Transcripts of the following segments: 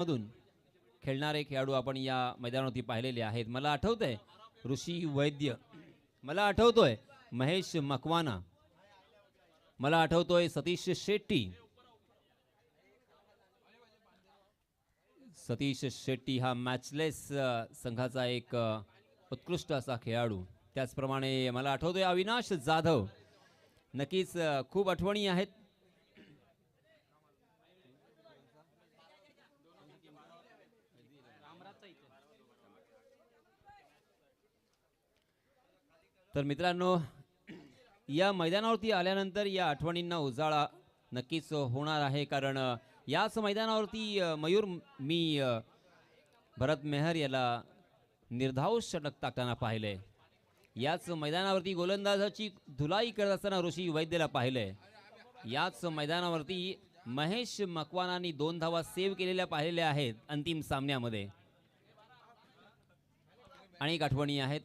मधून खेळणारे खेळाडू आपण या मैदानावरती पाहिलेले आहेत. मला आठवतंय ऋषी वैद्य, मला आठवतोय महेश मकवाना, मला आठवतोय सतीश शेट्टी. सतीश शेट्टी हा मॅचलेस संघाचा एक उत्कृष्ट असा खेळाडू. त्याचप्रमाणे मला आठवतोय अविनाश जाधव. नक्कीच खूप आठवणी आहेत. तर मित्रांनो, या मैदानावरती आल्यानंतर या आठवणींना उजाळा नक्कीच होणार आहे. कारण याच मैदानावरती मयूर मी भरत मेहर याला निर्धाव षटक टाकताना पाहिले. याच मैदानावरती गोलंदाजाची धुलाई करत असताना ऋषी वैद्यला पाहिले. याच मैदानावरती महेश मकवानानी 2 धावा सेव्ह केलेल्या पाहिलेल्या आहेत अंतिम सामन्यामध्ये. अनेक आठवणी आहेत.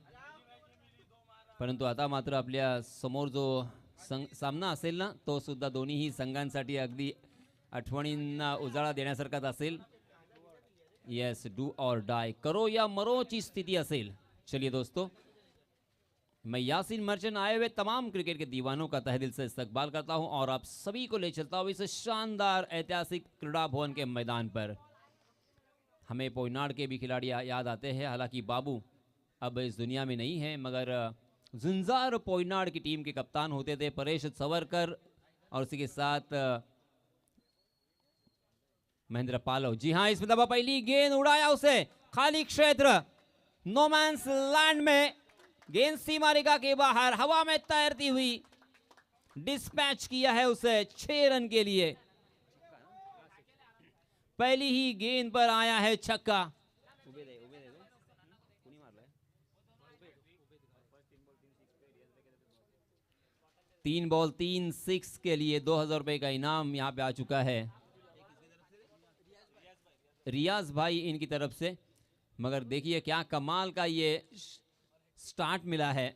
परंतु आता मात्र आपल्या समोर जो सामना असेल ना, तो सुद्धा दोन्हीही संघांसाठी अगदी आठवणींना उजाळा देण्यासारखाच असेल. यस, डू और डाई, करो या मरो ची स्थिती असेल. चलिए दोस्तों, मैं यासीन मर्चेंट आए हुए तमाम क्रिकेट के दीवानों का तहे दिल से इस्तकबाल करता हूं और आप सभी को ले चलता हूं इस शानदार ऐतिहासिक क्रीड़ा भवन के मैदान पर. हमें पोयनाड के भी खिलाड़ी याद आते हैं. हालांकि बाबू अब इस दुनिया में नहीं है, मगर झुंझार पोयनाड की टीम के कप्तान होते थे परेश सवरकर और उसी के साथ महेंद्र पालव. जी हाँ, इसमें दबा पहली गेंद उड़ाया उसे खाली क्षेत्र, नो मैंस लैंड में गेंद सीमा रेखा के बाहर हवा में तैरती हुई डिस्पैच किया है उसे 6 रन के लिए. पहली ही गेंद पर आया है छक्का. 3 बॉल 3 6 के लिए 2000 रुपए का इनाम यहां पे आ चुका है रियाज भाई इनकी तरफ से. मगर देखिए क्या कमाल का ये स्टार्ट मिला है.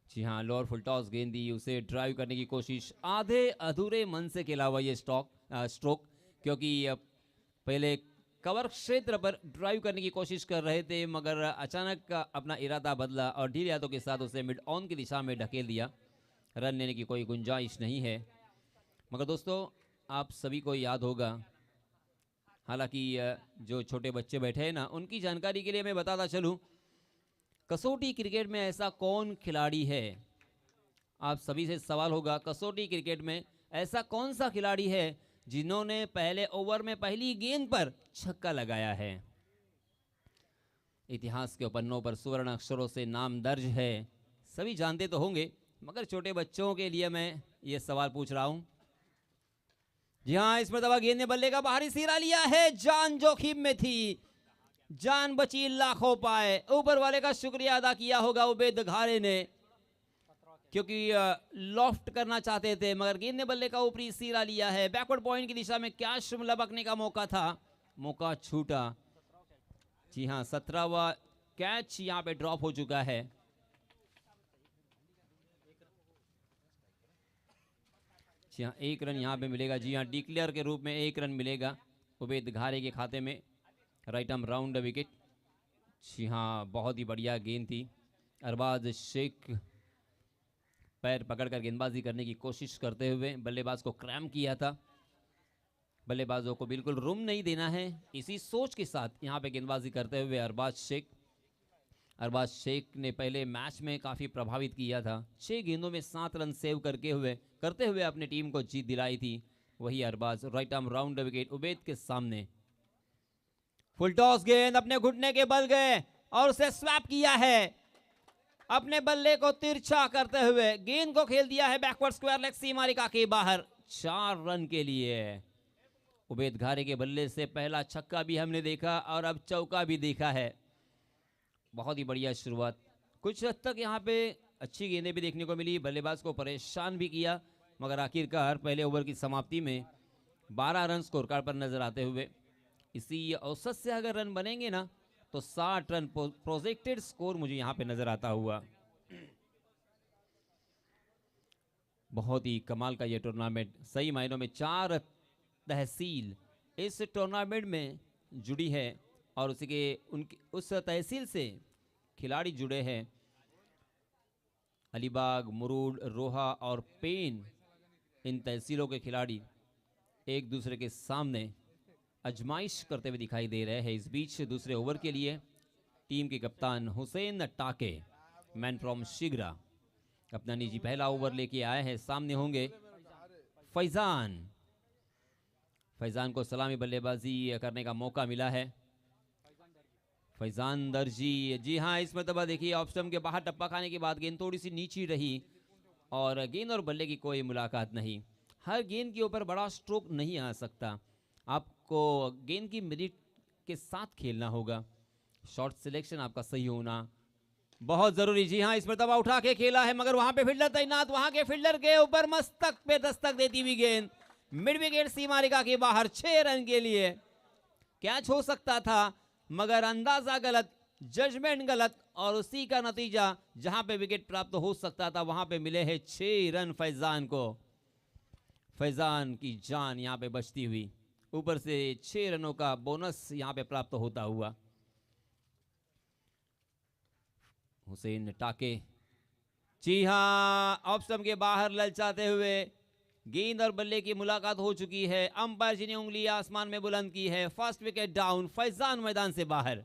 जी हाँ, लोअर फुल टॉस गेंद दी, उसे ड्राइव करने की कोशिश आधे अधूरे मन से खेला हुआ ये स्ट्रोक, क्योंकि पहले कवर क्षेत्र पर ड्राइव करने की कोशिश कर रहे थे, मगर अचानक अपना इरादा बदला और ढीले हाथों के साथ उसे मिड ऑन की दिशा में ढकेल दिया. रन लेने की कोई गुंजाइश नहीं है. मगर दोस्तों, आप सभी को याद होगा, हालांकि जो छोटे बच्चे बैठे हैं ना, उनकी जानकारी के लिए मैं बताता चलूं, कसौटी क्रिकेट में ऐसा कौन खिलाड़ी है, आप सभी से सवाल होगा, कसौटी क्रिकेट में ऐसा कौन सा खिलाड़ी है जिन्होंने पहले ओवर में पहली गेंद पर छक्का लगाया है. इतिहास के पन्नों पर सुवर्ण अक्षरों से नाम दर्ज है. सभी जानते तो होंगे, मगर छोटे बच्चों के लिए मैं ये सवाल पूछ रहा हूं. जी हाँ, इसमें दबा गेंद ने बल्ले का बाहरी सिरा लिया है. जान जोखिम में थी, जान बची लाखों पाए. ऊपर वाले का शुक्रिया अदा किया होगा उबैद घारे ने, क्योंकि लॉफ्ट करना चाहते थे, मगर गेंद ने बल्ले का ऊपरी सिरा लिया है. बैकवर्ड पॉइंट की दिशा में कैच लपकने का मौका था, मौका छूटा. जी हाँ, 17वां कैच यहां पे ड्रॉप हो चुका है. जी हाँ, 1 रन यहां पे मिलेगा. जी हाँ, डिक्लेयर के रूप में 1 रन मिलेगा उबैद घारे के खाते में. Right arm round wicket. जी हाँ, बहुत ही बढ़िया गेंद थी. अरबाज शेख पैर पकड़कर गेंदबाजी करने की कोशिश करते हुए बल्लेबाज को क्रैम्प किया था. बल्लेबाजों को बिल्कुल रूम नहीं देना है, इसी सोच के साथ यहां पे गेंदबाजी करते हुए अरबाज शेख ने पहले मैच में काफ़ी प्रभावित किया था. 6 गेंदों में 7 रन सेव करते हुए अपनी टीम को जीत दिलाई थी. वही Arbaaz. Right arm round wicket Ubaid के सामने. फुल टॉस गेंद अपने घुटने के बल गए और उसे स्वैप किया है. अपने बल्ले को तिरछा करते हुए गेंद को खेल दिया है बैकवर्ड स्क्वायर लेग सीमा रेखा के बाहर. 4 रन के लिए. उबैद घारे के बल्ले से पहला छक्का भी हमने देखा और अब चौका भी देखा है. बहुत ही बढ़िया शुरुआत. कुछ हद तक यहाँ पे अच्छी गेंदें भी देखने को मिली, बल्लेबाज को परेशान भी किया, मगर आखिरकार पहले ओवर की समाप्ति में 12 रन स्कोर कार्ड पर नजर आते हुए, इसी औसत से अगर रन बनेंगे ना तो 60 रन प्रोजेक्टेड स्कोर मुझे यहां पे नजर आता हुआ. बहुत ही कमाल का ये टूर्नामेंट. सही मायनों में 4 तहसील इस टूर्नामेंट में जुड़ी है और उसी के उनकी उस तहसील से खिलाड़ी जुड़े हैं। अलीबाग, मुरूड, रोहा और पेन, इन तहसीलों के खिलाड़ी एक दूसरे के सामने आजमाइश करते हुए दिखाई दे रहे हैं। इस बीच दूसरे ओवर के लिए टीम के कप्तान हुसैन टाके, मैन फ्रॉम शिगरा, अपना निजी पहला ओवर लेके आए हैं। सामने होंगे फैजान। फैजान को सलामी बल्लेबाजी करने का मौका मिला है। फैजान दर्जी, जी हाँ, इस मरतबा देखिए ऑफ स्टंप के बाहर टप्पा खाने के बाद गेंद थोड़ी सी नीची रही और गेंद और बल्ले की कोई मुलाकात नहीं। हर गेंद के ऊपर बड़ा स्ट्रोक नहीं आ सकता, आपको गेंद की मेरिट के साथ खेलना होगा। शॉट सिलेक्शन आपका सही होना बहुत जरूरी। जी हाँ, इस मरतबा उठा के खेला है मगर वहां पे फील्डर तैनात, वहां के फील्डर के ऊपर मस्तक पे दस्तक देती हुई गेंद मिड विकेट सीमा रेखा के बाहर। 6 रन के लिए कैच हो सकता था मगर अंदाजा गलत, जजमेंट गलत और उसी का नतीजा जहां पे विकेट प्राप्त हो सकता था वहां पे मिले हैं 6 रन फैजान को। फैजान की जान यहां पे बचती हुई, ऊपर से 6 रनों का बोनस यहां पे प्राप्त होता हुआ। हुसैन टाके, जी हां, ऑफ स्टंप के बाहर ललचाते हुए गेंद और बल्ले की मुलाकात हो चुकी है। अंपायर जी ने उंगली आसमान में बुलंद की है। फर्स्ट विकेट डाउन, फैजान मैदान से बाहर।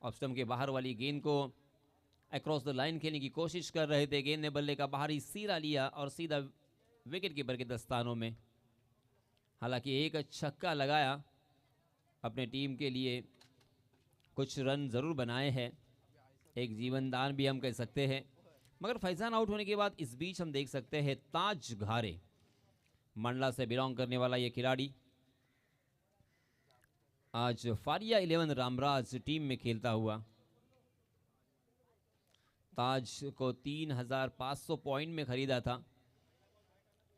ऑफ स्टंप के बाहर वाली गेंद को अक्रॉस द लाइन खेलने की कोशिश कर रहे थे। गेंद ने बल्ले का बाहरी सिरा लिया और सीधा विकेट कीपर के दस्तानों में। हालांकि एक छक्का लगाया, अपने टीम के लिए कुछ रन जरूर बनाए हैं, एक जीवनदान भी हम कह सकते हैं। मगर फैजान आउट होने के बाद इस बीच हम देख सकते हैं ताज घारे, मंडला से बिलोंग करने वाला ये खिलाड़ी आज फारिया 11 रामराज टीम में खेलता हुआ। ताज को 3500 पॉइंट में खरीदा था।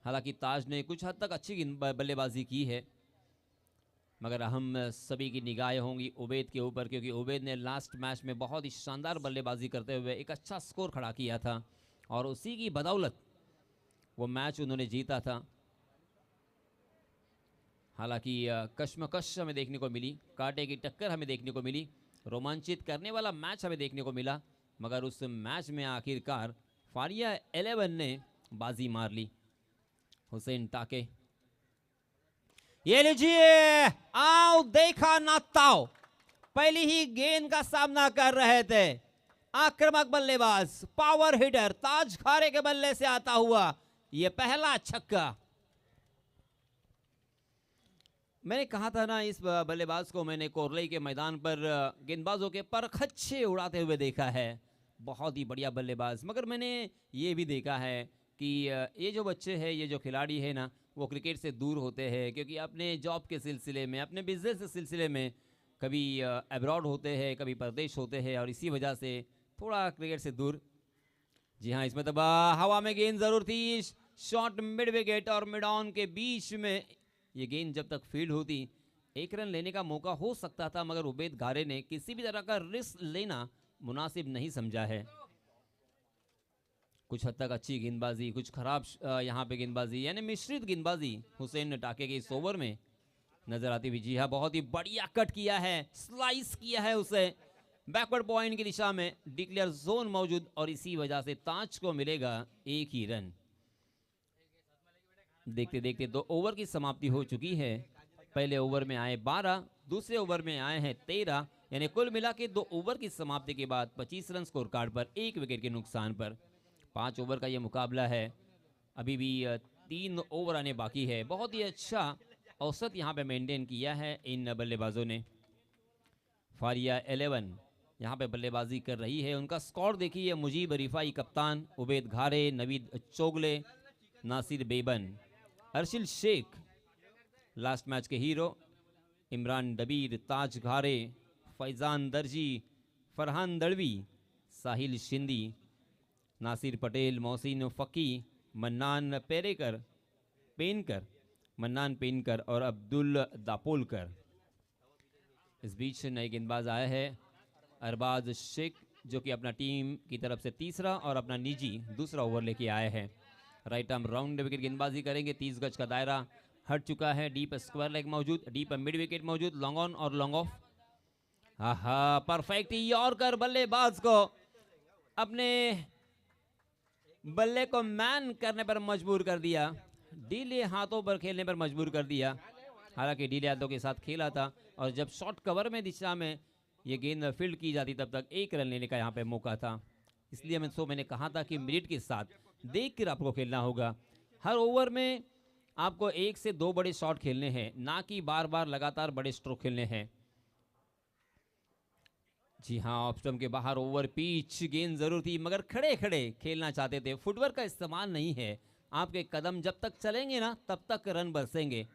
हालांकि ताज ने कुछ हद तक अच्छी बल्लेबाजी की है मगर हम सभी की निगाहें होंगी उबैद के ऊपर, क्योंकि उबैद ने लास्ट मैच में बहुत ही शानदार बल्लेबाजी करते हुए एक अच्छा स्कोर खड़ा किया था और उसी की बदौलत वो मैच उन्होंने जीता था। हालांकि कश्मकश हमें देखने को मिली, कांटे की टक्कर हमें देखने को मिली, रोमांचित करने वाला मैच हमें देखने को मिला मगर उस मैच में आखिरकार फारिया 11 ने बाजी मार ली। हुसैन टाके, ये लीजिए, आओ देखा ना ताओ, पहली ही गेंद का सामना कर रहे थे आक्रामक बल्लेबाज, पावर हिटर ताज घारे के बल्ले से आता हुआ ये पहला छक्का। मैंने कहा था ना, इस बल्लेबाज को मैंने कोरलई के मैदान पर गेंदबाजों के परखच्चे उड़ाते हुए देखा है। बहुत ही बढ़िया बल्लेबाज। मगर मैंने ये भी देखा है कि ये जो बच्चे हैं, ये जो खिलाड़ी है ना, वो क्रिकेट से दूर होते हैं क्योंकि अपने जॉब के सिलसिले में, अपने बिजनेस के सिलसिले में कभी अब्रॉड होते हैं, कभी परदेश होते हैं और इसी वजह से थोड़ा क्रिकेट से दूर। जी हाँ, इसमें तब हवा में गेंद जरूर थी, शॉट मिड विकेट और मिड ऑन के बीच में ये गेंद जब तक फील्ड होती 1 रन लेने का मौका हो सकता था मगर उबैद घारे ने किसी भी तरह का रिस्क लेना मुनासिब नहीं समझा है। कुछ हद तक अच्छी गेंदबाजी, कुछ खराब यहाँ पे गेंदबाजी, यानी मिश्रित गेंदबाजी हुसैन टाके के इस ओवर में नजर आती हुई। जी हाँ, बहुत ही बढ़िया कट किया है, स्लाइस किया है उसे बैकवर्ड पॉइंट की दिशा में, डिक्लेयर जोन मौजूद और इसी वजह से ताज को मिलेगा 1 ही रन। देखते देखते 2 ओवर की समाप्ति हो चुकी है। पहले ओवर में आए 12, दूसरे ओवर में आए हैं 13, यानी कुल मिला के 2 ओवर की समाप्ति के बाद 25 रन स्कोर कार्ड पर 1 विकेट के नुकसान पर 5 ओवर का यह मुकाबला है। अभी भी 3 ओवर आने बाकी है। बहुत ही अच्छा औसत यहाँ पे मेंटेन किया है इन बल्लेबाजों ने। फारिया 11 यहाँ पे बल्लेबाजी कर रही है। उनका स्कोर देखिए, मुजीब रिफाई कप्तान, उबैद घारे, नवीद चोगले, नासिर बेबन, अर्शिल शेख लास्ट मैच के हीरो, इमरान डबीर, ताज घारे, फैजान दर्जी, फरहान दड़वी, साहिल शिंदी, नासिर पटेल, मोहसिन फ़की, मन्नान पेनकर और अब्दुल दापोलकर। इस बीच नए गेंदबाज आए हैं अरबाज शेख, जो कि अपना टीम की तरफ से तीसरा और अपना निजी दूसरा ओवर लेके आए हैं। राइट आर्म राउंड विकेट गेंदबाजी करेंगे। 30 गज का दायरा, हट चुका है। डीप स्क्वायर लेग मौजूद, डीप मिड विकेट मौजूद, लॉन्ग ऑन और लॉन्ग ऑफ। आहा, परफेक्ट यॉर्कर बल्लेबाज को अपने बल्ले को मैन करने पर मजबूर कर दिया, डीले हाथों पर खेलने पर मजबूर कर दिया। हालांकि डीले हाथों के साथ खेला था और जब शॉर्ट कवर में दिशा में ये गेंद फील्ड की जाती तब तक एक रन लेने का यहाँ पे मौका था। इसलिए मैंने कहा था कि मिनट के साथ देख कर आपको खेलना होगा। हर ओवर में आपको 1 से 2 बड़े शॉट खेलने हैं, ना कि बार बार लगातार बड़े स्ट्रोक खेलने हैं। जी हाँ, ऑफ स्टंप के बाहर ओवर पिच गेंद जरूर थी, मगर खड़े खड़े खेलना चाहते थे। फुटवर्क का इस्तेमाल नहीं है। आपके कदम जब तक चलेंगे ना तब तक रन बरसेंगे।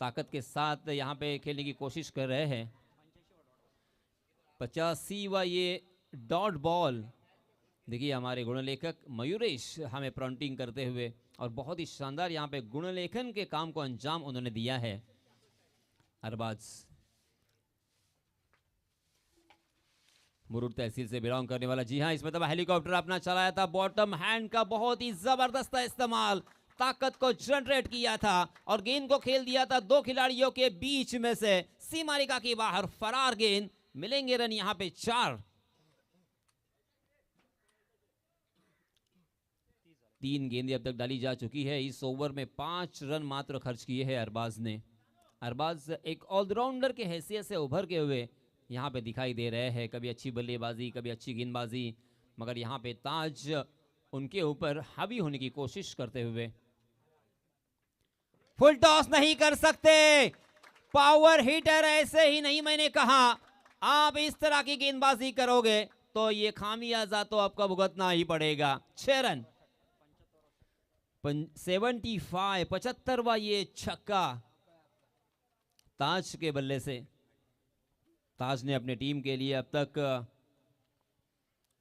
ताकत के साथ यहाँ पे खेलने की कोशिश कर रहे हैं। 85वां ये डॉट बॉल। देखिए हमारे गुणलेखक मयूरेश हमें प्रॉन्टिंग करते हुए, और बहुत ही शानदार यहाँ पे गुणलेखन के काम को अंजाम उन्होंने दिया है। अरबाज मुरुड तहसील से बिलोंग करने वाला, जी हाँ, इसमें तब हेलीकॉप्टर अपना चलाया था। बॉटम हैंड का बहुत ही जबरदस्त इस्तेमाल, ताकत को जनरेट किया था और गेंद को खेल दिया था 2 खिलाड़ियों के बीच में से। सीमा रेखा के बाहर फरार गेंद, मिलेंगे रन यहाँ पे 4। 3 गेंदें अब तक डाली जा चुकी है। इस ओवर में 5 रन मात्र खर्च किए हैं अरबाज ने। अरबाज एक ऑलराउंडर के हैसियत से उभर के हुए यहाँ पे दिखाई दे रहे हैं। कभी अच्छी बल्लेबाजी, कभी अच्छी गेंदबाजी, मगर यहाँ पे ताज उनके ऊपर हावी होने की कोशिश करते हुए। फुल टॉस नहीं कर सकते, पावर हिटर ऐसे ही नहीं। मैंने कहा आप इस तरह की गेंदबाजी करोगे तो ये खामियाजा तो आपका भुगतना ही पड़ेगा। 6 रन, 75वां ये छक्का ताज के बल्ले से। ताज ने अपने टीम के लिए अब तक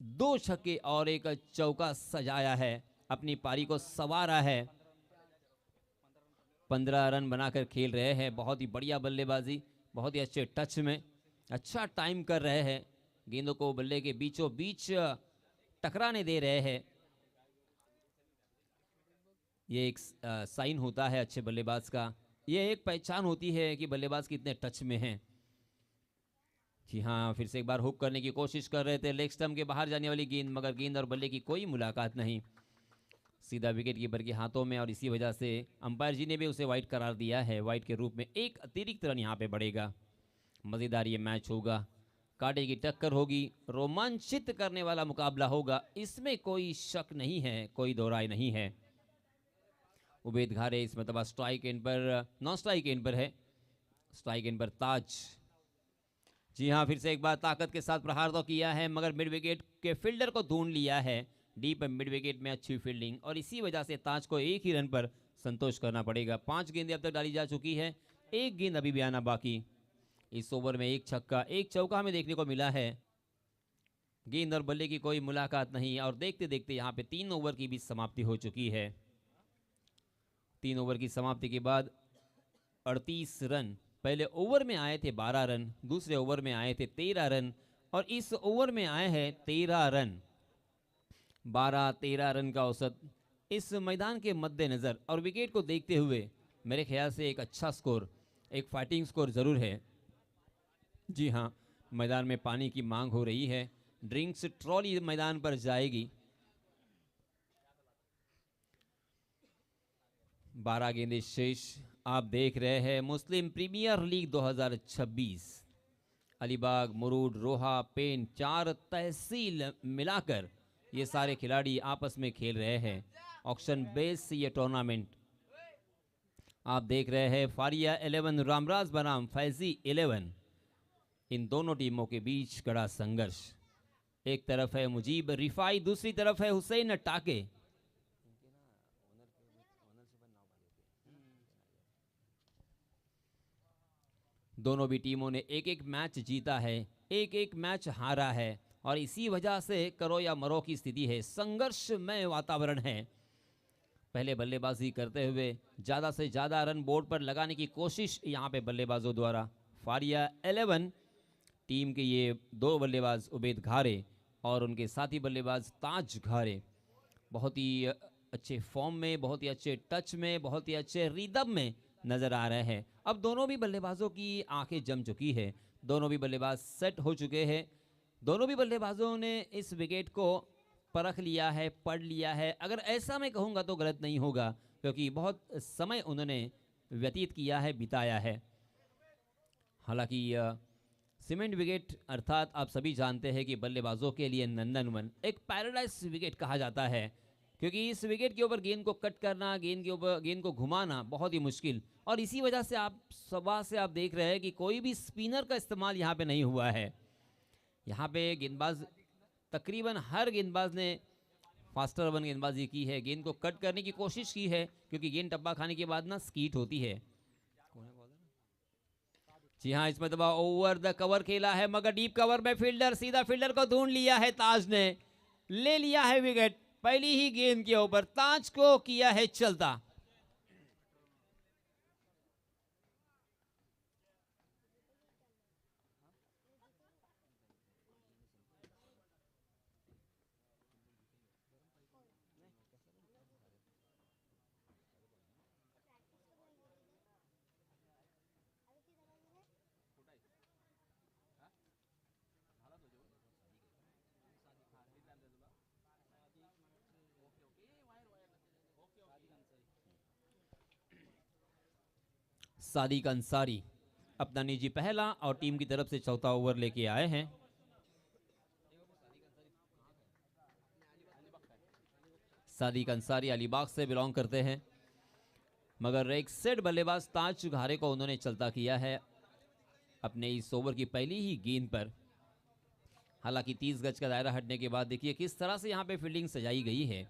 2 छक्के और 1 चौका सजाया है, अपनी पारी को संवारा है। 15 रन बनाकर खेल रहे हैं। बहुत ही बढ़िया बल्लेबाजी, बहुत ही अच्छे टच में, अच्छा टाइम कर रहे हैं। गेंदों को बल्ले के बीचों बीच टकराने दे रहे हैं। ये एक साइन होता है अच्छे बल्लेबाज का। ये एक पहचान होती है कि बल्लेबाज कितने टच में हैं। जी हाँ, फिर से एक बार हुक करने की कोशिश कर रहे थे। लेग स्टंप के बाहर जाने वाली गेंद, मगर गेंद और बल्ले की कोई मुलाकात नहीं, सीधा विकेट कीपर के हाथों में। और इसी वजह से अंपायर जी ने भी उसे वाइड करार दिया है। वाइड के रूप में 1 अतिरिक्त रन यहाँ पे बढ़ेगा। मज़ेदार ये मैच होगा, कांटे की टक्कर होगी, रोमांचित करने वाला मुकाबला होगा, इसमें कोई शक नहीं है, कोई दो राय नहीं है। उबैद घारे इस मतलब स्ट्राइक एंड पर, नॉन स्ट्राइक एंड पर है। स्ट्राइक एंड पर ताज। जी हाँ, फिर से एक बार ताकत के साथ प्रहार तो किया है, मगर मिड विकेट के फील्डर को ढूंढ लिया है। डीप मिड विकेट में अच्छी फील्डिंग, और इसी वजह से ताज को 1 ही रन पर संतोष करना पड़ेगा। 5 गेंदें अब तक डाली जा चुकी है, 1 गेंद अभी भी आना बाकी। इस ओवर में 1 छक्का 1 चौका हमें देखने को मिला है। गेंद और बल्ले की कोई मुलाकात नहीं, और देखते देखते यहाँ पे 3 ओवर की भी समाप्ति हो चुकी है। 3 ओवर की समाप्ति के बाद 38 रन, पहले ओवर में आए थे 12 रन, दूसरे ओवर में आए थे 13 रन, और इस ओवर में आए हैं 13 रन। 12-13 रन का औसत इस मैदान के मद्देनज़र और विकेट को देखते हुए मेरे ख्याल से एक अच्छा स्कोर, एक फाइटिंग स्कोर ज़रूर है। जी हाँ, मैदान में पानी की मांग हो रही है। ड्रिंक्स ट्रॉली मैदान पर जाएगी। 12 गेंदें शेष। आप देख रहे हैं मुस्लिम प्रीमियर लीग 2026। अलीबाग, मुरूड, रोहा, पेन, 4 तहसील मिलाकर ये सारे खिलाड़ी आपस में खेल रहे हैं। ऑक्शन बेस ये टूर्नामेंट आप देख रहे हैं। फारिया 11, रामराज बनाम फैजी 11, इन दोनों टीमों के बीच कड़ा संघर्ष। एक तरफ है मुजीब रिफाई, दूसरी तरफ है हुसैन टाके। दोनों भी टीमों ने 1-1 मैच जीता है, 1-1 मैच हारा है, और इसी वजह से करो या मरो की स्थिति है। संघर्षमय वातावरण है। पहले बल्लेबाजी करते हुए ज़्यादा से ज़्यादा रन बोर्ड पर लगाने की कोशिश यहाँ पे बल्लेबाजों द्वारा। फारिया 11 टीम के ये 2 बल्लेबाज उबैद घारे और उनके साथी बल्लेबाज ताज घारे बहुत ही अच्छे फॉर्म में, बहुत ही अच्छे टच में, बहुत ही अच्छे रिदम में नजर आ रहे हैं। अब दोनों भी बल्लेबाजों की आंखें जम चुकी है, दोनों भी बल्लेबाज सेट हो चुके हैं। दोनों भी बल्लेबाजों ने इस विकेट को परख लिया है, पढ़ लिया है। अगर ऐसा मैं कहूँगा तो गलत नहीं होगा, क्योंकि बहुत समय उन्होंने व्यतीत किया है, बिताया है। हालांकि सीमेंट विकेट अर्थात आप सभी जानते हैं कि बल्लेबाजों के लिए नंदनवन एक पैराडाइज विकेट कहा जाता है, क्योंकि इस विकेट के ऊपर गेंद को कट करना, गेंद के ऊपर गेंद को घुमाना बहुत ही मुश्किल। और इसी वजह से आप सुबह से आप देख रहे हैं कि कोई भी स्पिनर का इस्तेमाल यहाँ पे नहीं हुआ है। यहाँ पे गेंदबाज तकरीबन हर गेंदबाज ने फास्टर वन गेंदबाजी की है, गेंद को कट करने की कोशिश की है, क्योंकि गेंद टप्पा खाने के बाद ना स्कीट होती है। जी हाँ, इसमें दबा ओवर द कवर खेला है, मगर डीप कवर में फील्डर सीधा फील्डर को ढूंढ लिया है। ताज ने ले लिया है विकेट, पहली ही गेंद के ऊपर ताज को किया है चलता। सादिक अंसारी अपना निजी पहला और टीम की तरफ से चौथा ओवर लेके आए हैं। सादिक अंसारी अलीबाग से बिलोंग करते हैं, मगर एक सेट बल्लेबाज ताज चुघारे को उन्होंने चलता किया है अपने इस ओवर की पहली ही गेंद पर। हालांकि 30 गज का दायरा हटने के बाद देखिए किस तरह से यहां पे फील्डिंग सजाई गई है।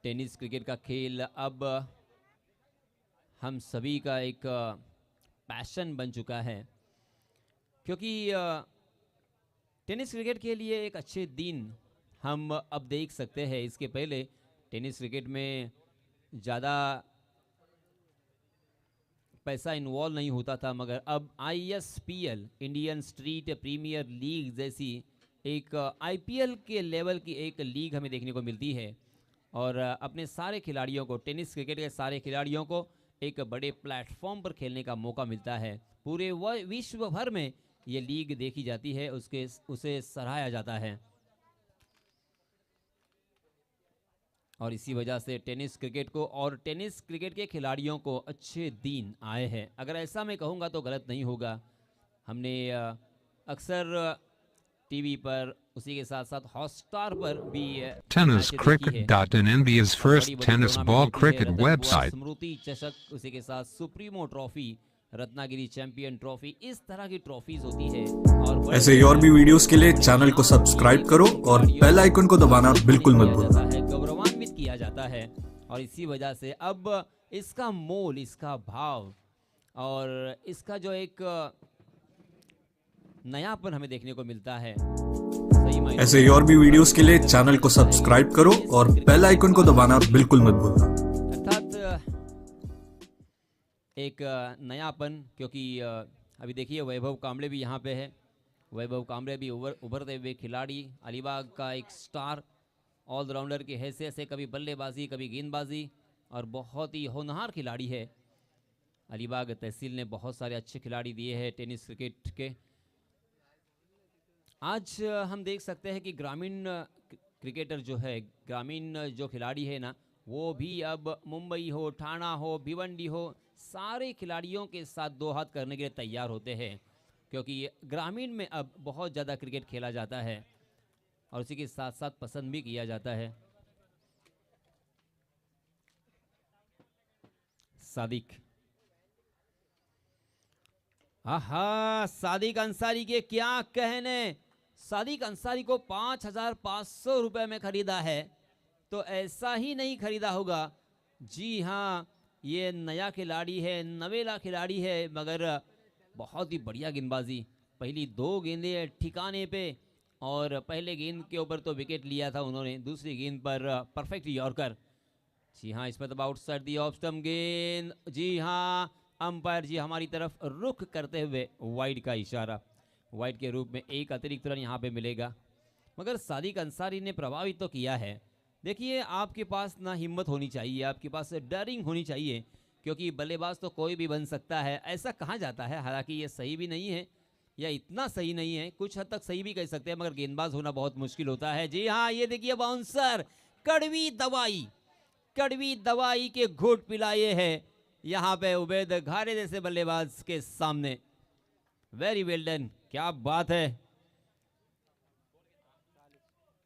टेनिस क्रिकेट का खेल अब हम सभी का एक पैशन बन चुका है, क्योंकि टेनिस क्रिकेट के लिए एक अच्छे दिन हम अब देख सकते हैं। इसके पहले टेनिस क्रिकेट में ज़्यादा पैसा इन्वॉल्व नहीं होता था, मगर अब ISPL Indian street premier league जैसी एक IPL के लेवल की एक लीग हमें देखने को मिलती है, और अपने सारे खिलाड़ियों को, टेनिस क्रिकेट के सारे खिलाड़ियों को एक बड़े प्लेटफॉर्म पर खेलने का मौका मिलता है। पूरे विश्व भर में ये लीग देखी जाती है, उसे सराहा जाता है, और इसी वजह से टेनिस क्रिकेट को और टेनिस क्रिकेट के खिलाड़ियों को अच्छे दिन आए हैं। अगर ऐसा मैं कहूँगा तो गलत नहीं होगा। हमने अक्सर टीवी पर, उसी के साथ साथ हॉटस्टार पर भी tenniscricket.in, India's first tennis ball cricket website. स्मृति चषक, उसी के साथ supremo trophy, Ratnagiri champion trophy, इस तरह की ट्रॉफीज होती है। और ऐसे ही और भी वीडियोस के लिए चैनल को सब्सक्राइब करो और बेल आइकन को दबाना बिल्कुल मत भूलना। गौरवान्वित किया जाता है, और इसी वजह से अब इसका मोल, इसका भाव और इसका जो एक नयापन हमें देखने को मिलता है। ऐसे ही और भी वीडियोस के लिए चैनल को सब्सक्राइब करो और बेल आइकन को दबाना बिल्कुल मत भूलना। अर्थात एक नयापन, क्योंकि अभी देखिए वैभव कांबळे भी यहाँ पे है। वैभव कांबळे भी उभरते हुए खिलाड़ी, अलीबाग का एक स्टार ऑलराउंडर की हैसियत से, कभी बल्लेबाजी कभी गेंदबाजी, और बहुत ही होनहार खिलाड़ी है। अलीबाग तहसील ने बहुत सारे अच्छे खिलाड़ी दिए हैं टेनिस क्रिकेट के। आज हम देख सकते हैं कि ग्रामीण क्रिकेटर जो है, ग्रामीण जो खिलाड़ी है ना, वो भी अब मुंबई हो, ठाणा हो, भिवंडी हो, सारे खिलाड़ियों के साथ दो हाथ करने के लिए तैयार होते हैं, क्योंकि ग्रामीण में अब बहुत ज़्यादा क्रिकेट खेला जाता है और उसी के साथ साथ पसंद भी किया जाता है। सादिक, आहा, सादिक अंसारी के क्या कहने। सादिक अंसारी को 5,500 रुपए में खरीदा है, तो ऐसा ही नहीं खरीदा होगा। जी हाँ, ये नया खिलाड़ी है, नवेला खिलाड़ी है, मगर बहुत ही बढ़िया गेंदबाजी। पहली दो गेंदें ठिकाने पे, और पहले गेंद के ऊपर तो विकेट लिया था उन्होंने, दूसरी गेंद पर परफेक्ट यॉर्कर। जी हाँ, इसमें तो आउटसाइड दी ऑफ स्टंप गेंद। जी हाँ, अंपायर जी हमारी तरफ रुख करते हुए वाइड का इशारा, वाइड के रूप में एक अतिरिक्त रन यहाँ पे मिलेगा। मगर सादिक अंसारी ने प्रभावित तो किया है। देखिए आपके पास ना हिम्मत होनी चाहिए, आपके पास डरिंग होनी चाहिए, क्योंकि बल्लेबाज तो कोई भी बन सकता है, ऐसा कहा जाता है। हालांकि ये सही भी नहीं है या इतना सही नहीं है, कुछ हद तक सही भी कह सकते हैं, मगर गेंदबाज होना बहुत मुश्किल होता है। जी हाँ, ये देखिए बाउंसर, कड़वी दवाई के घूंट पिलाए हैं यहाँ पे उबैद घारे जैसे बल्लेबाज के सामने। वेरी वेल डन, क्या बात है।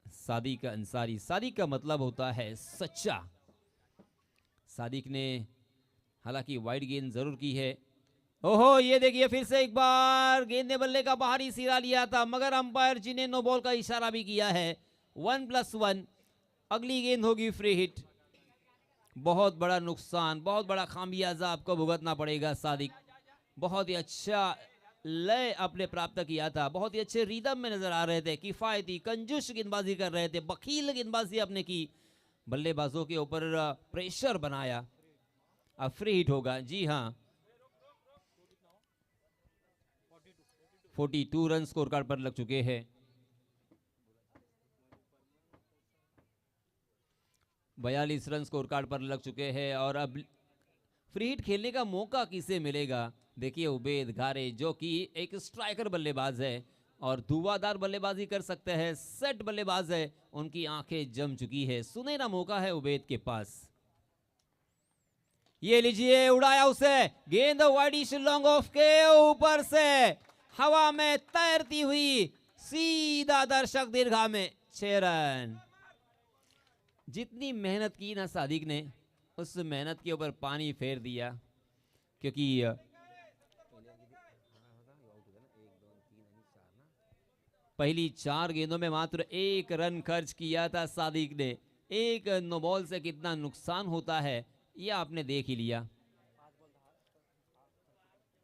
सादिक अंसारी, सादिक का मतलब होता है सच्चा। सादिक ने हालांकि वाइड गेंद जरूर की है। ओहो, ये देखिए फिर से एक बार गेंद ने बल्ले का बाहरी सिरा लिया था, मगर अंपायर जी ने नो बॉल का इशारा भी किया है। 1+1, अगली गेंद होगी फ्री हिट। बहुत बड़ा नुकसान, बहुत बड़ा खामियाजा आपको भुगतना पड़ेगा। सादिक बहुत ही अच्छा लय आपने प्राप्त किया था, बहुत ही अच्छे रिदम में नजर आ रहे थे, किफायती कंजूस गेंदबाजी कर रहे थे, बखील गेंदबाजी आपने की, बल्लेबाजों के ऊपर प्रेशर बनाया। अब फ्री हिट होगा। जी हाँ, 42 रन स्कोर कार्ड पर लग चुके हैं। 42 रन स्कोर कार्ड पर लग चुके हैं और अब फ्री हिट खेलने का मौका किसे मिलेगा। देखिए उबैद घारे जो कि एक स्ट्राइकर बल्लेबाज है और धुआंधार बल्लेबाजी कर सकते हैं, सेट बल्लेबाज है, उनकी आंखें जम चुकी है। सुनहरा मौका है उबैद के पास। ये लीजिए, उड़ाया उसे, गेंद वाइडिश लॉन्ग ऑफ के ऊपर से हवा में तैरती हुई सीधा दर्शक दीर्घा में। 6 रन। जितनी मेहनत की ना सादिक ने, उस मेहनत के ऊपर पानी फेर दिया, क्योंकि पहली 4 गेंदों में मात्र 1 रन खर्च किया था सादिक ने। एक नो बॉल से कितना नुकसान होता है यह आपने देख ही लिया।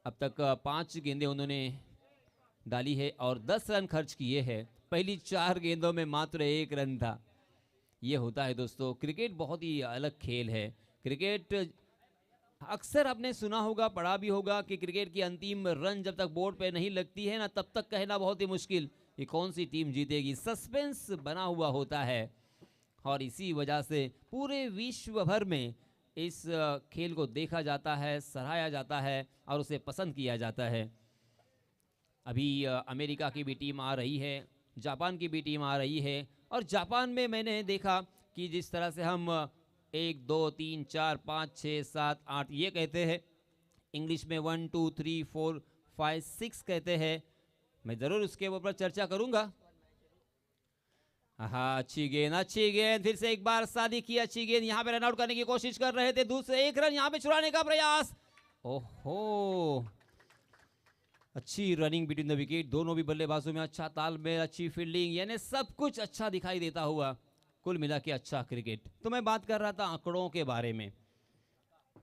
अब तक 5 गेंदें उन्होंने डाली है और 10 रन खर्च किए हैं। पहली 4 गेंदों में मात्र 1 रन था। ये होता है दोस्तों, क्रिकेट बहुत ही अलग खेल है। क्रिकेट अक्सर आपने सुना होगा, पढ़ा भी होगा कि क्रिकेट की अंतिम रन जब तक बोर्ड पे नहीं लगती है ना, तब तक कहना बहुत ही मुश्किल कि कौन सी टीम जीतेगी। सस्पेंस बना हुआ होता है और इसी वजह से पूरे विश्व भर में इस खेल को देखा जाता है, सराहा जाता है और उसे पसंद किया जाता है। अभी अमेरिका की भी टीम आ रही है, जापान की भी टीम आ रही है और जापान में मैंने देखा कि जिस तरह से हम 1 2 3 4 5 6 7 8 ये कहते हैं, इंग्लिश में 1 2 3 4 5 6 कहते हैं। मैं ज़रूर उसके ऊपर चर्चा करूंगा। हाँ, अच्छी गेंद, फिर से एक बार सादिक की अच्छी गेंद, यहाँ पे रन आउट करने की कोशिश कर रहे थे, दूसरे 1 रन यहाँ पे छुड़ाने का प्रयास। ओहो, अच्छी रनिंग बिटवीन द विकेट, दोनों भी बल्लेबाजों में अच्छा तालमेल, अच्छी फील्डिंग, यानी सब कुछ अच्छा दिखाई देता हुआ कुल मिला के अच्छा क्रिकेट। तो मैं बात कर रहा था आंकड़ों के बारे में।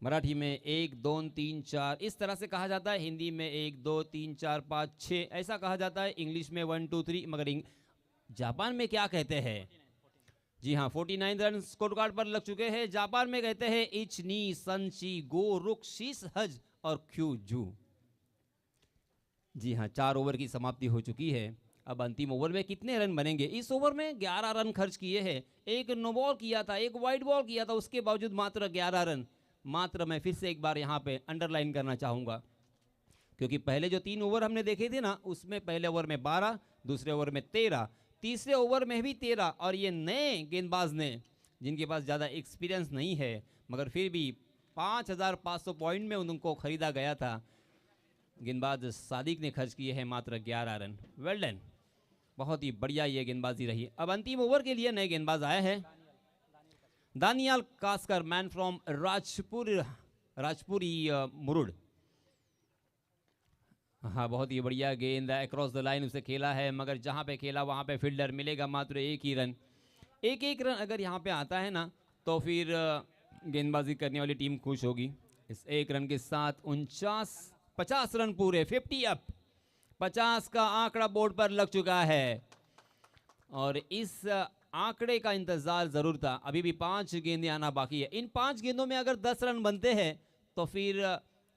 मराठी में 1 2 3 4 इस तरह से कहा जाता है, हिंदी में 1 2 3 4 5 6 ऐसा कहा जाता है, इंग्लिश में 1 2 3, मगर जापान में क्या कहते हैं? जी हाँ, 49 रन स्कोर कार्ड पर लग चुके हैं। जापान में कहते हैं इच नी सनची गो रुक शीस हज और क्यू जू। जी हाँ, 4 ओवर की समाप्ति हो चुकी है। अब अंतिम ओवर में कितने रन बनेंगे? इस ओवर में 11 रन खर्च किए हैं, एक नो बॉल किया था, एक वाइड बॉल किया था, उसके बावजूद मात्र 11 रन। मात्र मैं फिर से एक बार यहाँ पे अंडरलाइन करना चाहूँगा, क्योंकि पहले जो 3 ओवर हमने देखे थे ना, उसमें पहले ओवर में 12, दूसरे ओवर में 13, तीसरे ओवर में भी 13, और ये नए गेंदबाज ने जिनके पास ज़्यादा एक्सपीरियंस नहीं है, मगर फिर भी 5500 पॉइंट में उनको खरीदा गया था, गेंदबाज सादिक ने खर्च किए हैं मात्र 11 रन। वेल डन, बहुत ही बढ़िया ये गेंदबाजी रही। अब अंतिम ओवर के लिए नए गेंदबाज आए हैं, दानियाल कास्कर, मैन फ्रॉम राजपुरी मुरुड। हाँ, बहुत ही बढ़िया गेंद अक्रॉस द लाइन उसे खेला है, मगर जहाँ पे खेला वहाँ पे फील्डर मिलेगा मात्र 1 ही रन। एक रन अगर यहाँ पे आता है ना, तो फिर गेंदबाजी करने वाली टीम खुश होगी। इस 1 रन के साथ 50 रन पूरे, 50 अप, 50 का आंकड़ा बोर्ड पर लग चुका है और इस आंकड़े का इंतजार जरूर था। अभी भी 5 गेंदें आना बाकी है। इन 5 गेंदों में अगर 10 रन बनते हैं तो फिर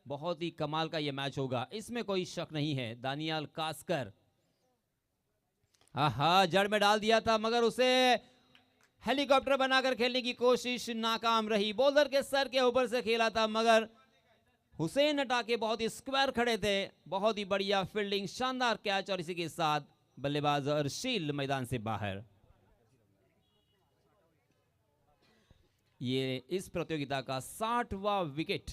बहुत ही कमाल का यह मैच होगा, इसमें कोई शक नहीं है। दानियाल कास्कर, हाँ, जड़ में डाल दिया था, मगर उसे हेलीकॉप्टर बनाकर खेलने की कोशिश नाकाम रही। बॉलर के सर के ऊपर से खेला था, मगर हुसैन टाके बहुत ही स्क्वायर खड़े थे। बहुत ही बढ़िया फील्डिंग, शानदार कैच, और इसी के साथ बल्लेबाज अर्शील मैदान से बाहर। ये इस प्रतियोगिता का 60वां विकेट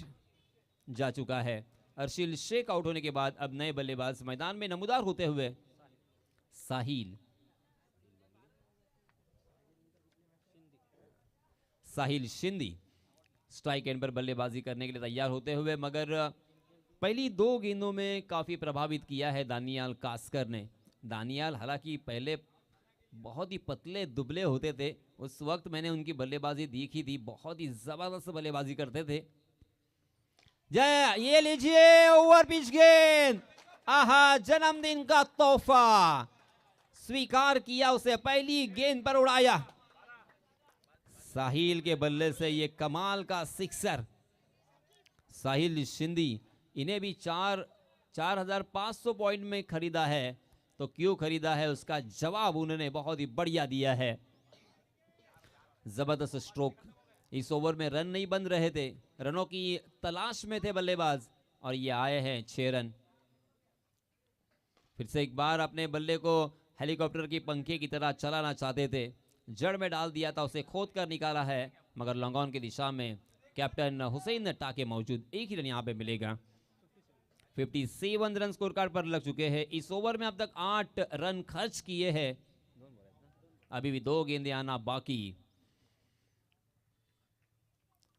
जा चुका है। अर्शील शेख आउट होने के बाद अब नए बल्लेबाज मैदान में नमूदार होते हुए साहिल शिंदी स्ट्राइक एंड पर बल्लेबाजी करने के लिए तैयार होते हुए, मगर पहली 2 गेंदों में काफी प्रभावित किया है दानियाल कास्कर ने। दानियाल हालांकि पहले बहुत ही पतले दुबले होते थे, उस वक्त मैंने उनकी बल्लेबाजी देखी थी, बहुत ही जबरदस्त बल्लेबाजी करते थे। जय, ये लीजिए ओवर पिच गेंद, आहा, जन्मदिन का तोहफा स्वीकार किया, उसे पहली गेंद पर उड़ाया। साहिल के बल्ले से ये कमाल का सिक्सर। साहिल शिंदी, इन्हें भी 4,500 पॉइंट में खरीदा है, तो क्यों खरीदा है उसका जवाब उन्होंने बहुत ही बढ़िया दिया है। जबरदस्त स्ट्रोक। इस ओवर में रन नहीं बन रहे थे, रनों की तलाश में थे बल्लेबाज, और ये आए हैं 6 रन। फिर से एक बार अपने बल्ले को हेलीकॉप्टर की पंखे की तरह चलाना चाहते थे, जड़ में डाल दिया था, उसे खोद कर निकाला है, मगर लॉन्ग ऑन की दिशा में कैप्टन हुसैन टाके मौजूद। एक ही रन यहाँ पे मिलेगा। 57 रन स्कोर कार्ड पर लग चुके हैं। इस ओवर में अब तक 8 रन खर्च किए हैं, अभी भी 2 गेंदें आना बाकी।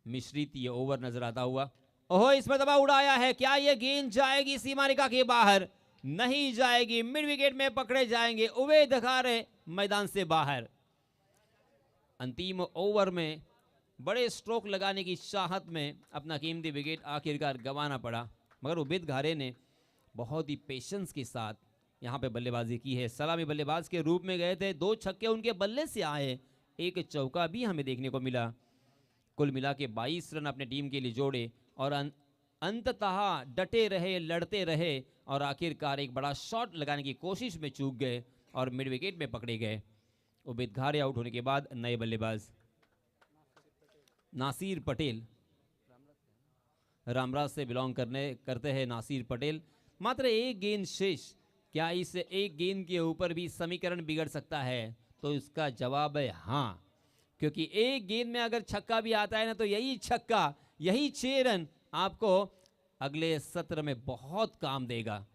मिश्रित ये ओवर नजर आता हुआ। ओहो, इसमें दबा उड़ाया है, क्या ये गेंद जाएगी सीमा रेखा के बाहर? नहीं जाएगी, मिड विकेट में पकड़े जाएंगे। उवैद खारे मैदान से बाहर। अंतिम ओवर में बड़े स्ट्रोक लगाने की चाहत में अपना कीमती विकेट आखिरकार गंवाना पड़ा, मगर उबैद घारे ने बहुत ही पेशेंस के साथ यहाँ पे बल्लेबाजी की है। सलामी बल्लेबाज के रूप में गए थे, 2 छक्के उनके बल्ले से आए, 1 चौका भी हमें देखने को मिला। कुल मिला के 22 रन अपने टीम के लिए जोड़े, और अंततः डटे रहे, लड़ते रहे, और आखिरकार एक बड़ा शॉट लगाने की कोशिश में चूक गए और मिड विकेट में पकड़े गए। उबैद घारे आउट होने के बाद नए बल्लेबाज नासिर पटेल, रामराज से बिलोंग करते हैं नासिर पटेल। मात्र 1 गेंद शेष, क्या इस 1 गेंद के ऊपर भी समीकरण बिगड़ सकता है? तो इसका जवाब है हाँ, क्योंकि 1 गेंद में अगर छक्का भी आता है ना, तो यही छक्का, यही 6 रन आपको अगले सत्र में बहुत काम देगा।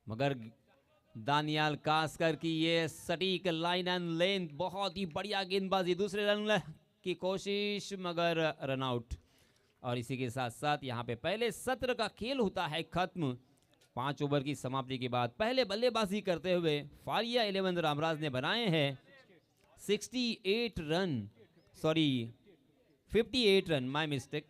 मगर दानियाल कास्कर की ये सटीक लाइन एंड लेंथ, बहुत ही बढ़िया गेंदबाजी, दूसरे रन की कोशिश, मगर रन आउट। और इसी के साथ साथ यहाँ पे पहले सत्र का खेल होता है खत्म। 5 ओवर की समाप्ति के बाद पहले बल्लेबाजी करते हुए फारिया 11 रामराज ने बनाए हैं 68 run, sorry 58 run, my mistake,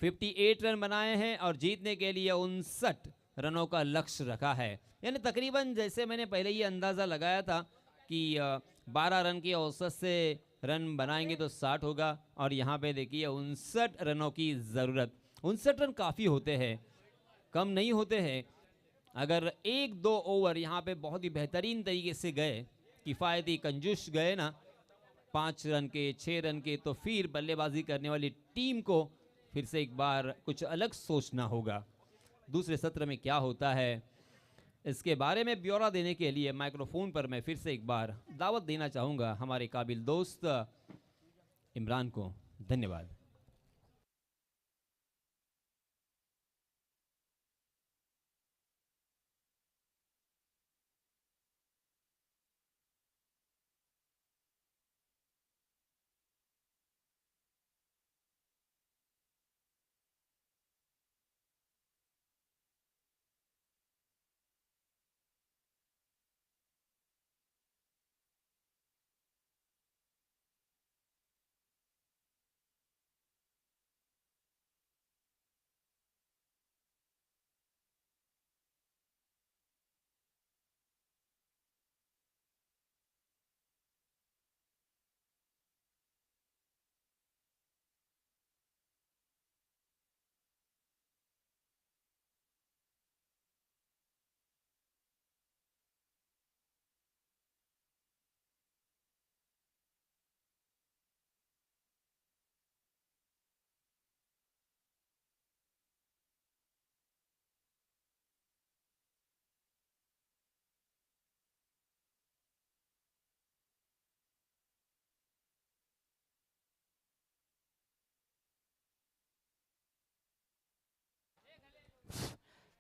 58 run बनाए हैं, और जीतने के लिए 59 रनों का लक्ष्य रखा है। यानी तकरीबन, जैसे मैंने पहले ही अंदाज़ा लगाया था कि 12 रन की औसत से रन बनाएंगे तो 60 होगा, और यहाँ पे देखिए 59 रनों की ज़रूरत। 59 रन काफ़ी होते हैं, कम नहीं होते हैं। अगर 1-2 ओवर यहाँ पे बहुत ही बेहतरीन तरीके से गए, किफ़ायती कंजूस गए ना, 5 रन के, 6 रन के, तो फिर बल्लेबाजी करने वाली टीम को फिर से एक बार कुछ अलग सोचना होगा। दूसरे सत्र में क्या होता है, इसके बारे में ब्यौरा देने के लिए माइक्रोफोन पर मैं फिर से एक बार दावत देना चाहूँगा हमारे काबिल दोस्त इमरान को। धन्यवाद।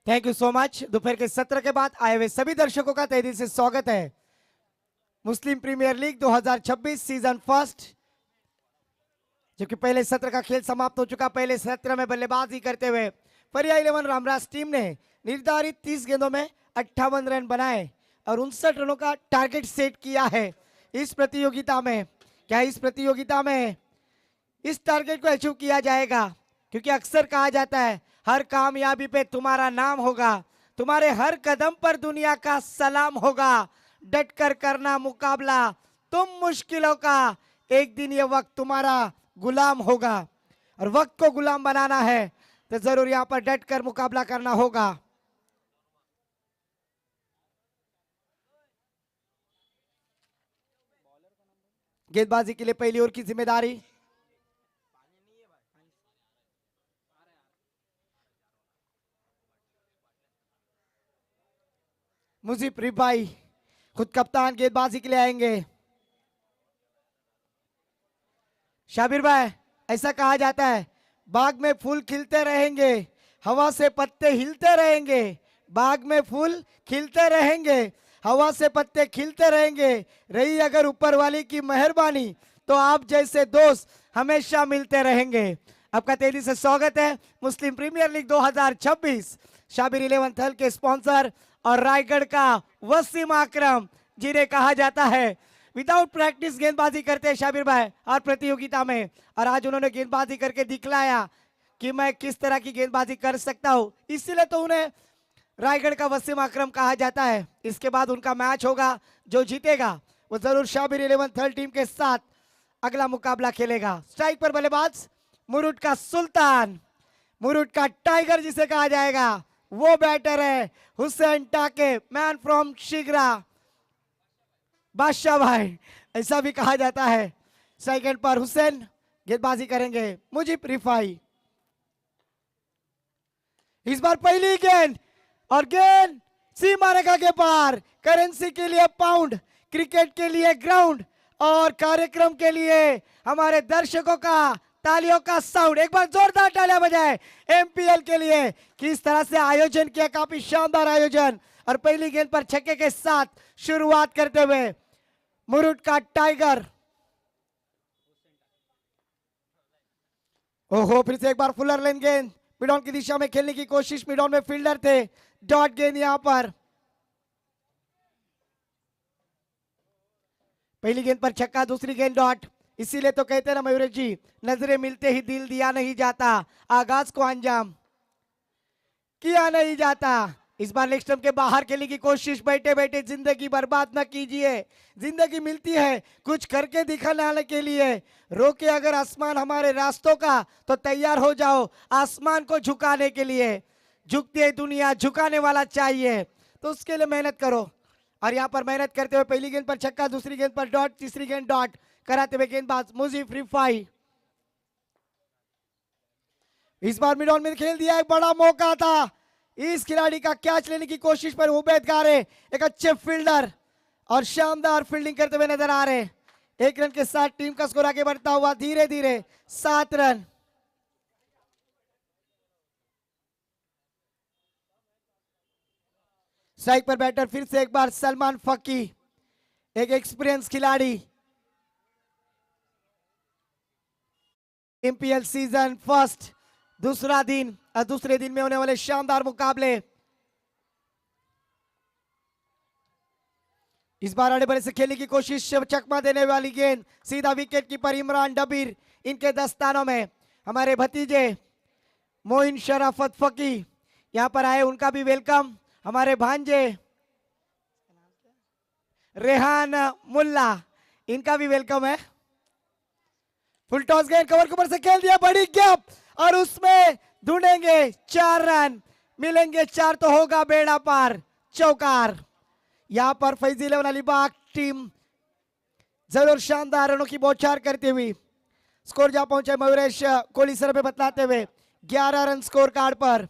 Thank you so much. दोपहर के सत्र के बाद आए हुए सभी दर्शकों का तहे दिल से स्वागत है। मुस्लिम प्रीमियर लीग 2026 सीजन फर्स्ट, जबकि पहले सत्र का खेल समाप्त हो चुका। पहले सत्र में बल्लेबाजी करते हुए फरिया 11 रामराज टीम ने निर्धारित 30 गेंदों में 58 रन बनाए और 59 रनों का टारगेट सेट किया है। इस प्रतियोगिता में इस टारगेट को अचीव किया जाएगा? क्योंकि अक्सर कहा जाता है हर कामयाबी पे तुम्हारा नाम होगा, तुम्हारे हर कदम पर दुनिया का सलाम होगा। डट कर करना मुकाबला तुम मुश्किलों का, एक दिन ये वक्त तुम्हारा गुलाम होगा। और वक्त को गुलाम बनाना है तो जरूर यहां पर डट कर मुकाबला करना होगा। गेंदबाजी के लिए पहली ओवर की जिम्मेदारी मुजीब रिबाई, खुद कप्तान, गेंदबाजी के लिए आएंगे। शाबिर भाई, ऐसा कहा जाता है बाग में फूल खिलते रहेंगे, हवा से पत्ते हिलते रहेंगे। बाग में फूल खिलते रहेंगे, हवा से पत्ते खिलते रहेंगे। रही अगर ऊपर वाली की मेहरबानी तो आप जैसे दोस्त हमेशा मिलते रहेंगे। आपका तेजी से स्वागत है मुस्लिम प्रीमियर लीग 2026। शाबिर 11 थल के स्पॉन्सर और रायगढ़ का वसीम आकरम, जिन्हें कहा जाता है विदाउट प्रैक्टिस गेंदबाजी करते हैं शाबिर भाई और प्रतियोगिता में। और आज उन्होंने गेंदबाजी करके दिखलाया कि मैं किस तरह की गेंदबाजी कर सकता हूं, इसीलिए तो उन्हें रायगढ़ का वसीम आकरम कहा जाता है। इसके बाद उनका मैच होगा, जो जीतेगा वो जरूर शाबिर 11 थर्ड टीम के साथ अगला मुकाबला खेलेगा। स्ट्राइक पर बल्लेबाज मुरुट का सुल्तान, मुरुट का टाइगर जिसे कहा जाएगा, वो बैटर है हुसैन टाके, मैन फ्रॉम शिगरा, बादशाह भाई ऐसा भी कहा जाता है। सेकंड पर हुसैन गेंदबाजी करेंगे मुजीब रिफाई। इस बार पहली गेंद और गेंद सीमा रेखा के पार। करेंसी के लिए पाउंड, क्रिकेट के लिए ग्राउंड और कार्यक्रम के लिए हमारे दर्शकों का तालियों का साउंड। एक बार जोरदार तालियां बजाएं एमपीएल के लिए। किस तरह से आयोजन किया, काफी शानदार आयोजन। और पहली गेंद पर छक्के के साथ शुरुआत करते हुए मुरुट का टाइगर। ओहो, फिर से एक बार फुलर लेन गेंद मिड ऑन की दिशा में खेलने की कोशिश। मिड ऑन में फील्डर थे, डॉट गेंद यहां पर। पहली गेंद पर छक्का, दूसरी गेंद डॉट। इसीलिए तो कहते हैं ना मयूरेश जी, नजरें मिलते ही दिल दिया नहीं जाता, आगाज को अंजाम किया नहीं जाता। इस बार लेग स्टंप के बाहर खेलने की कोशिश। बैठे बैठे जिंदगी बर्बाद न कीजिए, जिंदगी मिलती है कुछ करके दिखाने के लिए। रोके अगर आसमान हमारे रास्तों का तो तैयार हो जाओ आसमान को झुकाने के लिए। झुकती है दुनिया, झुकाने वाला चाहिए, तो उसके लिए मेहनत करो। और यहाँ पर मेहनत करते हुए पहली गेंद पर छक्का, दूसरी गेंद पर डॉट, तीसरी गेंद डॉट कराते हुए गेंदबाज मुजीब रिफाई। इस बार मिड ऑन में खेल दिया, एक बड़ा मौका था। इस खिलाड़ी का कैच लेने की कोशिश पर उबैद गारे, एक अच्छे फील्डर और शानदार फील्डिंग करते हुए नजर आ रहे। एक रन के साथ टीम का स्कोर आगे बढ़ता हुआ धीरे धीरे 7 रन। स्ट्राइक पर बैटर फिर से एक बार सलमान फकी, एक एक्सपीरियंस खिलाड़ी। एमपीएल सीजन फर्स्ट दूसरा दिन और दूसरे दिन में होने वाले शानदार मुकाबले। इस बार अड़े बड़े से खेलने की कोशिश, चकमा देने वाली गेंद सीधा विकेट कीपर इमरान डबीर, इनके दस्तानों में हमारे भतीजे मोइन शराफत फकी यहां पर आए, उनका भी वेलकम। हमारे भांजे रेहान मुल्ला, इनका भी वेलकम है। फुल टॉस गेंद कवर के ऊपर से खेल दिया, बड़ी गैप और उसमें ढूंढेंगे 4 रन, मिलेंगे 4 तो होगा बेड़ा पार, चौकार। यहां पर फैजी 11 अलीबाग टीम जरूर शानदार रनों की बौछार करती हुई स्कोर जहां पहुंचे मयूरेश कोहली सर पे बतलाते हुए 11 रन स्कोर कार्ड पर।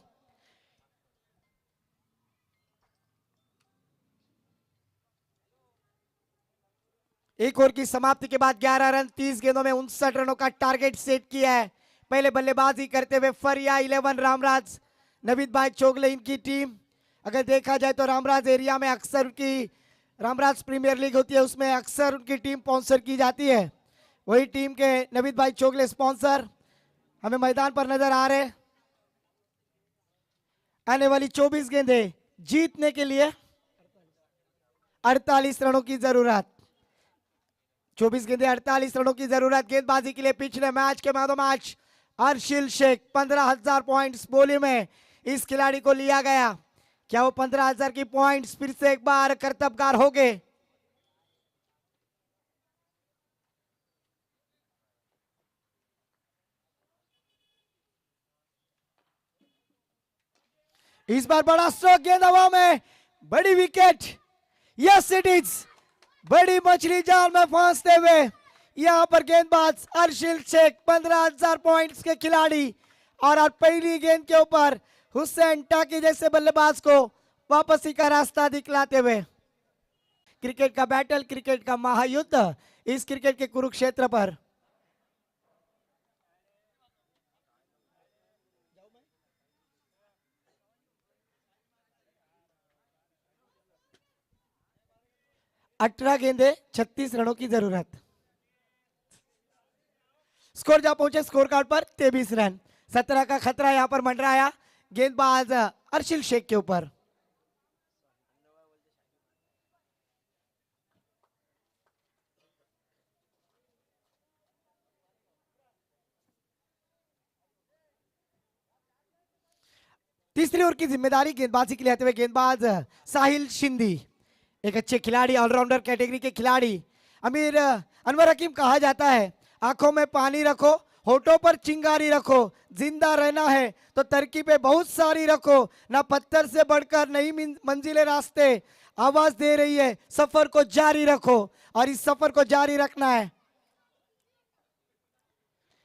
एक ओवर की समाप्ति के बाद 11 रन 30 गेंदों में 59 रनों का टारगेट सेट किया है। पहले बल्लेबाजी करते हुए फरिया 11 रामराज नवीद भाई चोगले इनकी टीम, अगर देखा जाए तो रामराज एरिया में अक्सर उनकी रामराज प्रीमियर लीग होती है, उसमें अक्सर उनकी टीम स्पॉन्सर की जाती है। वही टीम के नवीद भाई चोगले स्पॉन्सर हमें मैदान पर नजर आ रहे। आने वाली 24 गेंदें जीतने के लिए 48 रनों की जरूरत। 24 गेंदें 48 रनों की जरूरत। गेंदबाजी के लिए पिछले मैच के मैच अर्शिल शेख 15,000 पॉइंट्स बोली में इस खिलाड़ी को लिया गया। क्या वो 15,000 की पॉइंट्स फिर से एक बार कर्तव्यकार हो गए? इस बार बड़ा स्ट्रोक, गेंद हवा में, बड़ी विकेट। यस इट इज, बड़ी मछली जाल में फंसते हुए यहां पर गेंदबाज अर्शिल शेख 15,000 पॉइंट्स के खिलाड़ी, और पहली गेंद के ऊपर हुसैन टाकी जैसे बल्लेबाज को वापसी का रास्ता दिखलाते हुए। क्रिकेट का बैटल, क्रिकेट का महायुद्ध इस क्रिकेट के कुरुक्षेत्र पर। अठारह गेंदे 36 रनों की जरूरत। स्कोर जा पहुंचे स्कोर कार्ड पर 23 रन। 17 का खतरा यहां पर मंडराया गेंदबाज अर्शिल शेख के ऊपर। तीसरी ओवर की जिम्मेदारी गेंदबाजी के लिए आते हुए गेंदबाज साहिल शिंदी, एक अच्छे खिलाड़ी, ऑलराउंडर कैटेगरी के खिलाड़ी। अमीर अनवर हकीम कहा जाता है, आंखों में पानी रखो, होठों पर चिंगारी रखो, जिंदा रहना है तो तरकीबें बहुत सारी रखो, ना पत्थर से बढ़कर नई मंजिलें रास्ते आवाज दे रही है, सफर को जारी रखो, और इस सफर को जारी रखना है।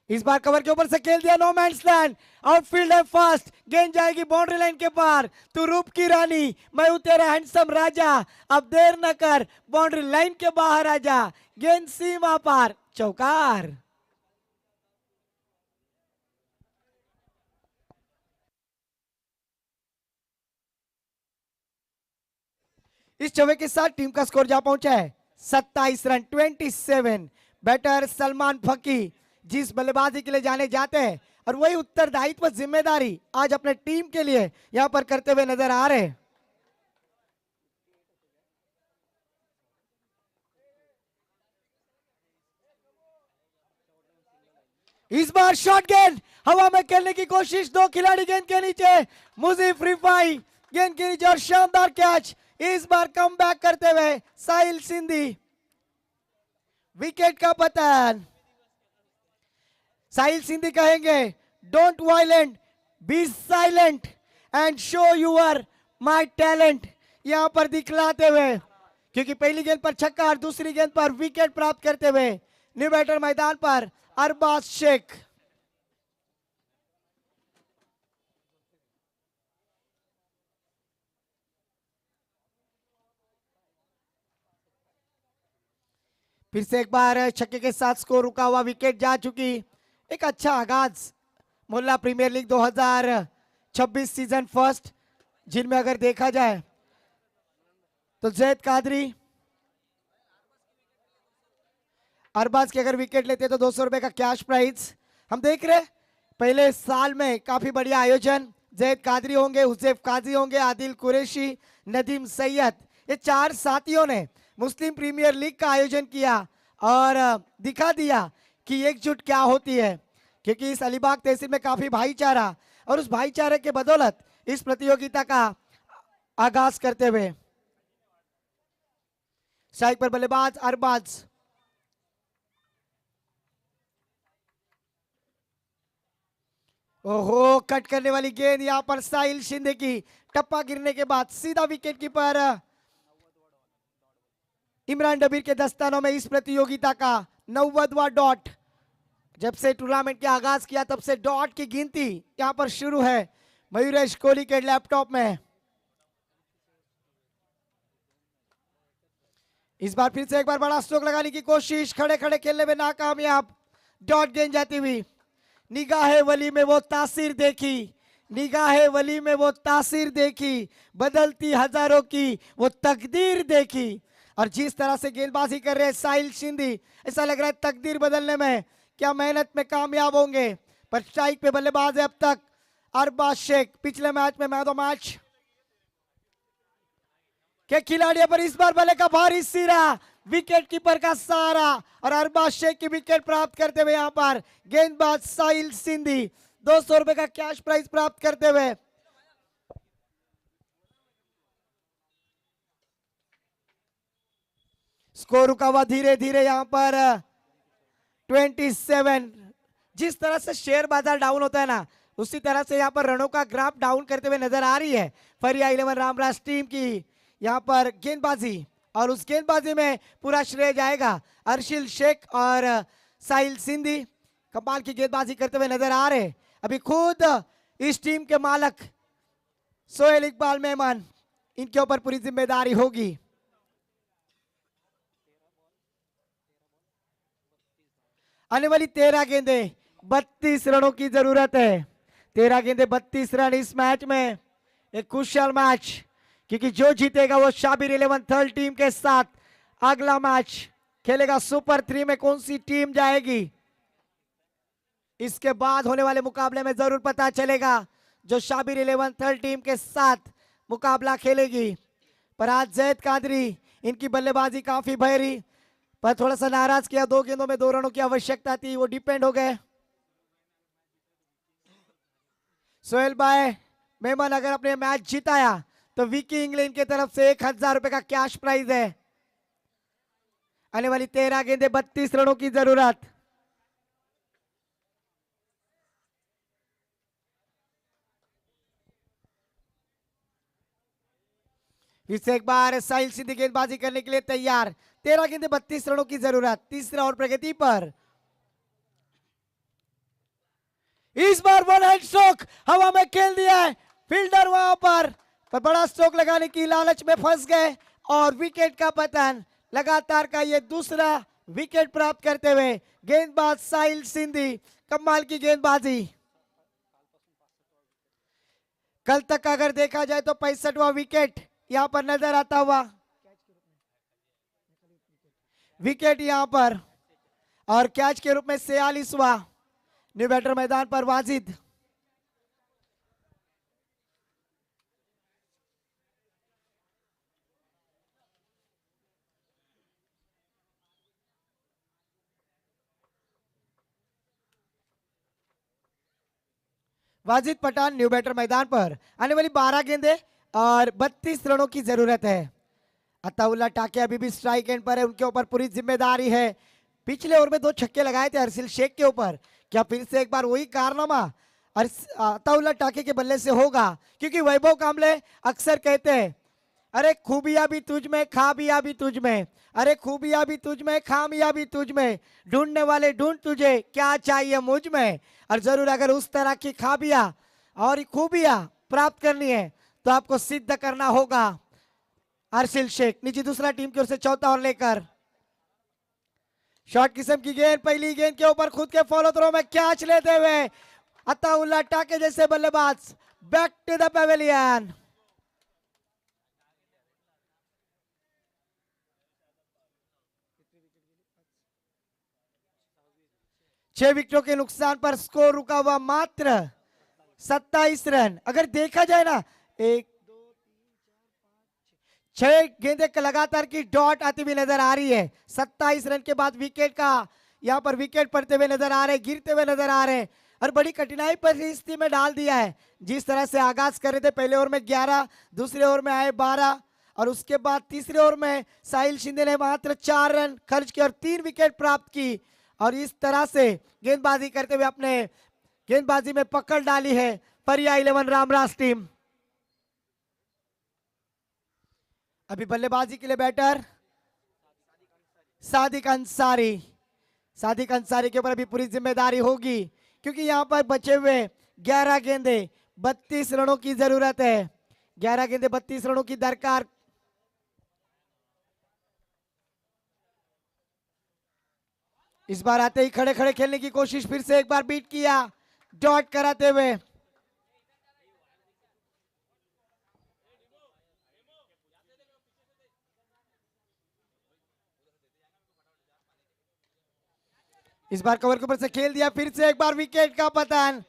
इस बार कवर के ऊपर से खेल दिया, नो मैंस लैंड, आउटफील्ड है फास्ट, गेंद जाएगी बाउंड्री लाइन के पार। तू रूप की रानी, मैं हूं तेरा हैंडसम राजा, अब देर न कर, बाउंड्री लाइन के बाहर आ जा, गेंद सीमा पार, चौकार। इस चौके के साथ टीम का स्कोर जा पहुंचा है 27 रन 27। बैटर सलमान फकी जिस बल्लेबाजी के लिए जाने जाते हैं, और वही उत्तरदायित्व जिम्मेदारी आज अपने टीम के लिए यहां पर करते हुए नजर आ रहे हैं। इस बार शॉट गेंद हवा में खेलने की कोशिश, दो खिलाड़ी गेंद के नीचे, मुजीब रिफाई गेंद के नीचे और शानदार कैच। इस बार कम बैक करते हुए साहिल सिंधी, विकेट का पतन। साहिल सिंधी कहेंगे, don't violent, be silent and show your my talent, यहां पर दिखलाते हुए, क्योंकि पहली गेंद पर छक्का और दूसरी गेंद पर विकेट प्राप्त करते हुए न्यू बैटर मैदान पर अरबाज शेख। फिर से एक बार छक्के के साथ स्कोर रुका हुआ, विकेट जा चुकी। एक अच्छा आगाज मोहल्ला प्रीमियर लीग 2026 सीजन फर्स्ट, जिनमें अगर देखा जाए तो जैद कादरी, अरबाज के अगर विकेट लेते तो 200 रुपए का कैश प्राइज हम देख रहे। पहले साल में काफी बढ़िया आयोजन, जैद कादरी होंगे, हुसैफ काजी होंगे, आदिल कुरैशी, नदीम सैयद, ये चार साथियों ने मुस्लिम प्रीमियर लीग का आयोजन किया और दिखा दिया कि एकजुट क्या होती है, क्योंकि इस अलीबाग तहसील में काफी भाईचारा, और उस भाईचारे के बदौलत इस प्रतियोगिता का आगाज करते हुए स्ट्राइक पर बल्लेबाज अरबाज। ओहो, कट करने वाली गेंद यहां पर साहिल शिंदे की, टप्पा गिरने के बाद सीधा विकेट कीपर इमरान डबीर के दस्तानों में इस प्रतियोगिता का 90वां डॉट। जब से टूर्नामेंट के आगाज किया तब से डॉट की गिनती यहां पर शुरू है मयूरेश कोहली के लैपटॉप में। इस बार फिर से एक बार बड़ा स्ट्रोक लगाने की कोशिश, खड़े खड़े खेलने में नाकामयाब, डॉट गेंद जाती हुई। निगाहे वली में वो तासीर देखी निगाहे वली में वो तासीर देखी, बदलती हजारों की वो तकदीर देखी। और जिस तरह से गेंदबाजी कर रहे हैं साहिल सिंधी, ऐसा लग रहा है तकदीर बदलने में क्या मेहनत में कामयाब होंगे। पर स्ट्राइक पे बल्लेबाज है अब तक अरबाज शेख। पिछले मैच में मैच मैच के खिलाड़ियों पर इस बार बल्ले का भारी सिरा, विकेट कीपर का सहारा और अरबाज शेख की विकेट प्राप्त करते हुए यहां पर गेंदबाज साहिल सिंधी 200 रुपए का कैश प्राइज प्राप्त करते हुए। स्कोर रुका हुआ धीरे धीरे यहां पर 27। जिस तरह से शेयर बाजार डाउन होता है ना, उसी तरह से यहां पर रनों का ग्राफ डाउन करते हुए नजर आ रही है फरिया 11 रामराज टीम की यहां पर गेंदबाजी। और उस गेंदबाजी में पूरा श्रेय जाएगा अर्शिल शेख और साहिल सिंधी। कमाल की गेंदबाजी करते हुए नजर आ रहे। अभी खुद इस टीम के मालक सोहेल इकबाल मेमन, इनके ऊपर पूरी जिम्मेदारी होगी। आने वाली 13 गेंदे 32 रनों की जरूरत है। 13 गेंदे 32 रन इस मैच में एक कुशल मैच, क्योंकि जो जीतेगा वो शाबिर 11 थर्ड टीम के साथ अगला मैच खेलेगा। सुपर 3 में कौन सी टीम जाएगी, इसके बाद होने वाले मुकाबले में जरूर पता चलेगा जो शाबिर 11 थर्ड टीम के साथ मुकाबला खेलेगी। पर आज जैद कादरी, इनकी बल्लेबाजी काफी भैरी, पर थोड़ा सा नाराज किया। 2 गेंदों में 2 रनों की आवश्यकता थी, वो डिपेंड हो गए। सोहेल भाई मेमन अगर अपने मैच जिताया तो विकी इंग्लैंड की तरफ से 1000 रुपए का कैश प्राइज है। आने वाली 13 गेंदे 32 रनों की जरूरत। फिर से एक बार साहिल सिंधी गेंदबाजी करने के लिए तैयार। 13 गेंदे 32 रनों की जरूरत। तीसरा और प्रगति पर इस बार वन हैंड स्ट्रोक हवा में खेल दिया है फील्डर वहां पर बड़ा स्ट्रोक लगाने की लालच में फंस गए और विकेट का पतन। लगातार का ये दूसरा विकेट प्राप्त करते हुए गेंदबाज साहिल सिंधी, कमाल की गेंदबाजी। कल तक अगर देखा जाए तो 65वां विकेट यहां पर नजर आता हुआ विकेट यहां पर, और कैच के रूप में 46वां। न्यू बैटर मैदान पर वाजिद। वाजिद पठान न्यू बैटर मैदान पर। आने वाली 12 गेंदे और 32 रनों की जरूरत है। अताउल्ला टाके अभी भी स्ट्राइक एंड पर है, उनके ऊपर पूरी जिम्मेदारी है। पिछले ओवर में 2 छक्के लगाए थे अर्शिल शेख के ऊपर, क्या फिर से एक बार वही कारनामा अताउल्ला टाके के बल्ले से होगा? क्योंकि वैभव कांबले अक्सर कहते हैं अरे खूबियां भी तुझ में खामियां भी तुझ में, अरे खूबियां भी तुझ में खामियां भी तुझ में, ढूंढने वाले ढूंढ तुझे क्या चाहिए मुझ में। और जरूर अगर उस तरह की खामियां और खूबियां प्राप्त करनी है तो आपको सिद्ध करना होगा। अर्शिल शेख नीचे दूसरा टीम की ओर से चौथा और लेकर शॉर्ट किस्म की गेंद, पहली गेंद के ऊपर खुद के फॉलो थ्रो में कैच लेते हुए अताउल्ला टाके जैसे बल्लेबाज बैक टू द पेविलियन। छह विकेटों के नुकसान पर स्कोर रुका हुआ मात्र 27 रन। अगर देखा जाए ना 6 गेंदे लगातार की डॉट आती हुई नजर आ रही है। 27 रन के बाद विकेट का यहां पर विकेट पड़ते हुए नजर आ रहे, गिरते हुए नजर आ रहे और बड़ी कठिनाई परिस्थिति में डाल दिया है। जिस तरह से आगाज कर रहे थे, पहले ओवर में 11, दूसरे ओवर में आए 12 और उसके बाद तीसरे ओवर में साहिल शिंदे ने मात्र 4 रन खर्च किए और 3 विकेट प्राप्त की। और इस तरह से गेंदबाजी करते हुए अपने गेंदबाजी में पकड़ डाली है फरिया 11 रामराज टीम। अभी बल्लेबाजी के लिए बैटर सादिक अंसारी। सादिक अंसारी के ऊपर अभी पूरी जिम्मेदारी होगी, क्योंकि यहां पर बचे हुए 11 गेंदे 32 रनों की जरूरत है। 11 गेंदे 32 रनों की दरकार। इस बार आते ही खड़े खड़े खेलने की कोशिश, फिर से एक बार बीट किया डॉट कराते हुए। इस बार कवर के ऊपर से खेल दिया, फिर से एक बार विकेट का पतन।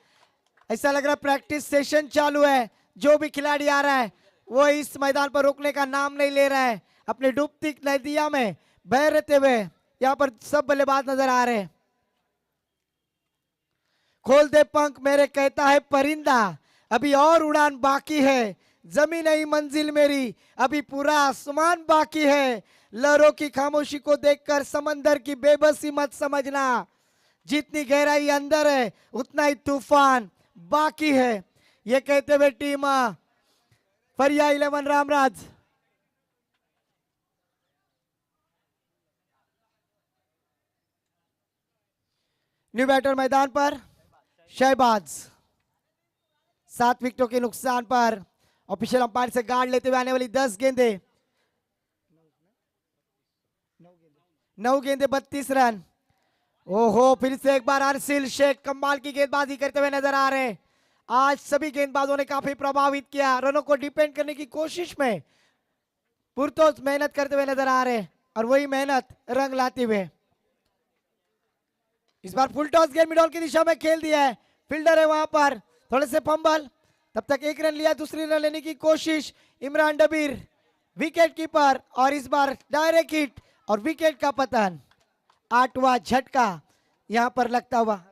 ऐसा लग रहा है प्रैक्टिस सेशन चालू है। जो भी खिलाड़ी आ रहा है वो इस मैदान पर रुकने का नाम नहीं ले रहा है। अपने डूबती नदिया में बह रहते हुए यहाँ पर सब बल्लेबाज नजर आ रहे हैं। खोल दे पंख मेरे कहता है परिंदा, अभी और उड़ान बाकी है। जमीन नहीं मंजिल मेरी, अभी पूरा आसमान बाकी है। लहरों की खामोशी को देखकर समंदर की बेबसी मत समझना। जितनी गहराई अंदर है उतना ही तूफान बाकी है। ये कहते हुए टीम फरिया 11 रामराज न्यू बैटर मैदान पर शहबाज 7 विकेटों के नुकसान पर ऑफिशियल अंपायर से गार्ड लेते हुए आने वाली 10 गेंदे 9 गेंदे 32 रन। ओहो, फिर से एक बार अर्शिल शेख कमाल की गेंदबाजी करते हुए नजर आ रहे हैं। आज सभी गेंदबाजों ने काफी प्रभावित किया, रनों को डिपेंड करने की कोशिश में पुरतोस मेहनत करते हुए नजर आ रहे हैं और वही मेहनत रंग लाते हुए। इस बार फुल टॉस गेंद मिडल की दिशा में खेल दिया है। फील्डर है वहां पर, थोड़े से फंबल, तब तक एक रन लिया, दूसरी रन लेने की कोशिश। इमरान डबीर विकेट कीपर और इस बार डायरेक्ट हिट और विकेट का पतन। 8वां झटका यहां पर लगता हुआ।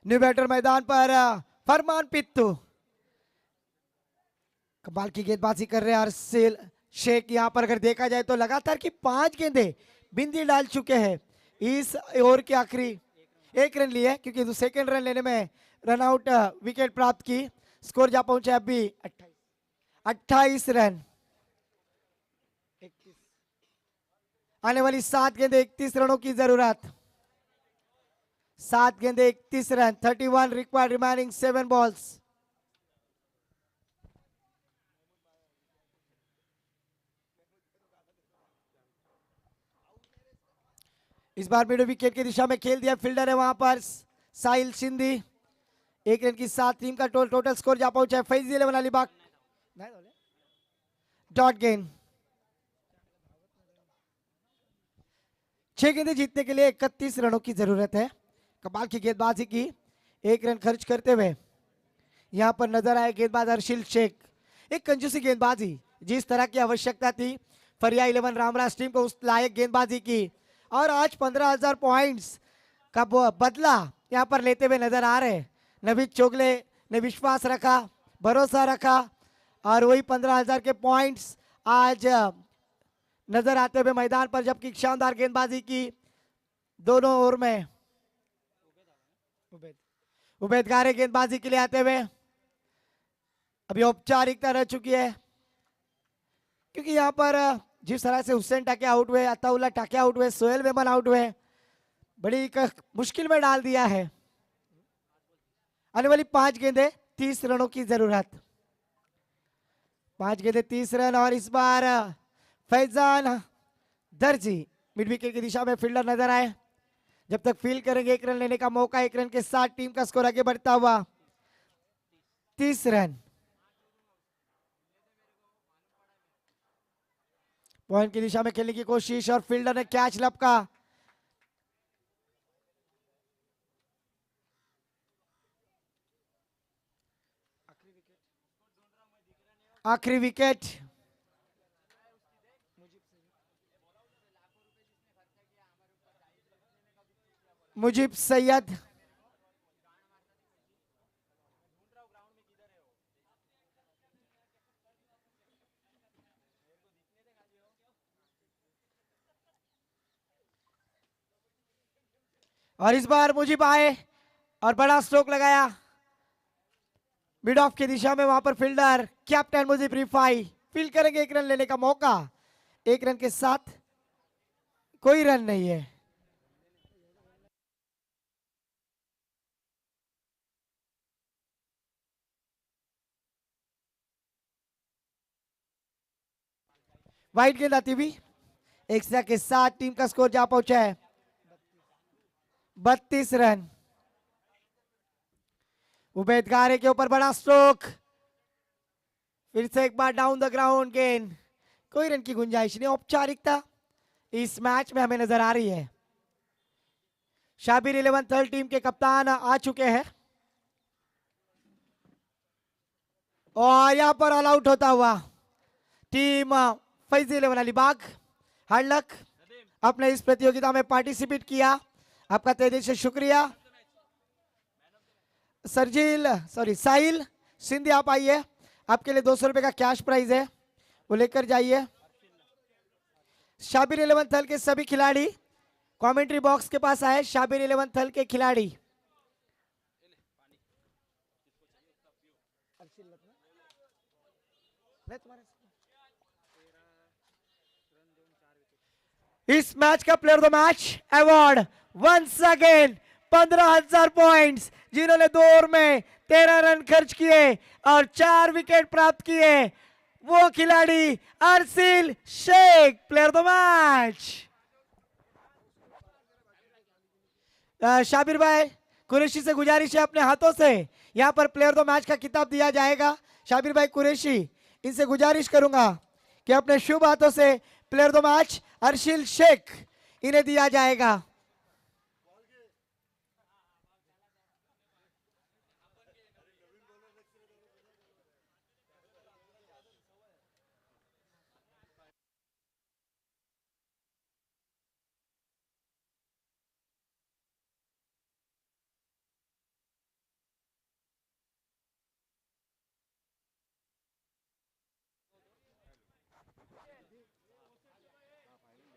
न्यू बैटर मैदान पर फरमान पित्तू कमाल की गेंदबाजी कर रहे हैं अर्शिल शेख। यहां पर अगर देखा जाए तो लगातार की 5 गेंदे बिंदी डाल चुके हैं। इस ओवर के आखिरी 1 रन लिए क्योंकि सेकंड रन लेने में रन आउट विकेट प्राप्त की। स्कोर जा पहुंचे अभी 28 रन। आने वाली 7 गेंदे 31 रनों की जरूरत। 7 गेंदे 31 रन। 31 required remaining 7 balls. इस बार मिड विकेट की दिशा में खेल दिया। फील्डर है वहां पर साहिल सिंधी। 1 रन की 7 टीम का टोटल स्कोर जा पहुंचा है। फैजी 11 अलीबाग डॉट गेंद। 6 गेंदे जीतने के लिए 31 रनों की जरूरत है। कमाल की गेंदबाजी की, 1 रन खर्च करते हुए यहां पर नजर आए गेंदबाज अर्शिल शेख। एक कंजूसी गेंदबाजी, जिस तरह की आवश्यकता थी फरिया 11 रामराज टीम को उस लायक गेंदबाजी की और आज 15,000 पॉइंट्स का बदला यहां पर लेते हुए नजर आ रहे। नवीद चोगले ने विश्वास रखा, भरोसा रखा और वही 15,000 के पॉइंट्स आज नजर आते हुए मैदान पर। जबकि शानदार गेंदबाजी की दोनों ओवर में उबैद गारे गेंदबाजी के लिए आते हुए। अभी औपचारिकता रह चुकी है क्योंकि यहां पर जिस तरह से हुसैन टाके आउट हुए, अताउल्ला टाके आउट हुए, सोहेल मेमन आउट हुए, बड़ी मुश्किल में डाल दिया है। आने वाली 5 गेंदे 30 रनों की जरूरत। 5 गेंदे 30 रन और इस बार फैजान दर्जी मिड विकेट की दिशा में फील्डर नजर आए। जब तक फील्ड करेंगे 1 रन लेने का मौका। 1 रन के साथ टीम का स्कोर आगे बढ़ता हुआ 30 रन। पॉइंट की दिशा में खेलने की कोशिश और फील्डर ने कैच लपका। आखिरी विकेट मुजीब सैयद। और इस बार मुजीब आए और बड़ा स्ट्रोक लगाया मिड ऑफ की दिशा में। वहां पर fielder captain Mujeeb Rifai field करेंगे। 1 रन लेने का मौका। 1 रन के साथ कोई रन नहीं है। वाइड गेंद आती हुई एक सजा के साथ टीम का स्कोर जा पहुंचा है 32 रन। उबैद गारे के ऊपर बड़ा स्ट्रोक, फिर से एक बार डाउन द ग्राउंड गेंद, कोई रन की गुंजाइश नहीं। औपचारिकता इस मैच में हमें नजर आ रही है। शाबिर 11 थर्ड टीम के कप्तान आ चुके हैं और यहां पर ऑल आउट होता हुआ team Faizi 11 Alibag. Hard luck, आपने इस प्रतियोगिता में पार्टिसिपेट किया, आपका तहे दिल से शुक्रिया। साहिल सिंधी आप आइए, आपके लिए 200 रुपए का कैश प्राइज है, वो लेकर जाइए। शाबिर 11 थल के सभी खिलाड़ी कमेंट्री बॉक्स के पास आए। शाबिर 11 थल के खिलाड़ी इस मैच का player of the match award once again 15,000 points, जिन्होंने 2 ओवर में 13 रन खर्च किए और 4 विकेट प्राप्त किए, वो खिलाड़ी Arshil Shaikh, player of the match. Shabir भाई कुरैशी से गुजारिश है, अपने हाथों से यहां पर प्लेयर ऑफ द मैच का किताब दिया जाएगा। शाबिर भाई कुरैशी, इनसे गुजारिश करूंगा कि अपने शुभ हाथों से player of the match Arshil Shaikh इन्हें दिया जाएगा।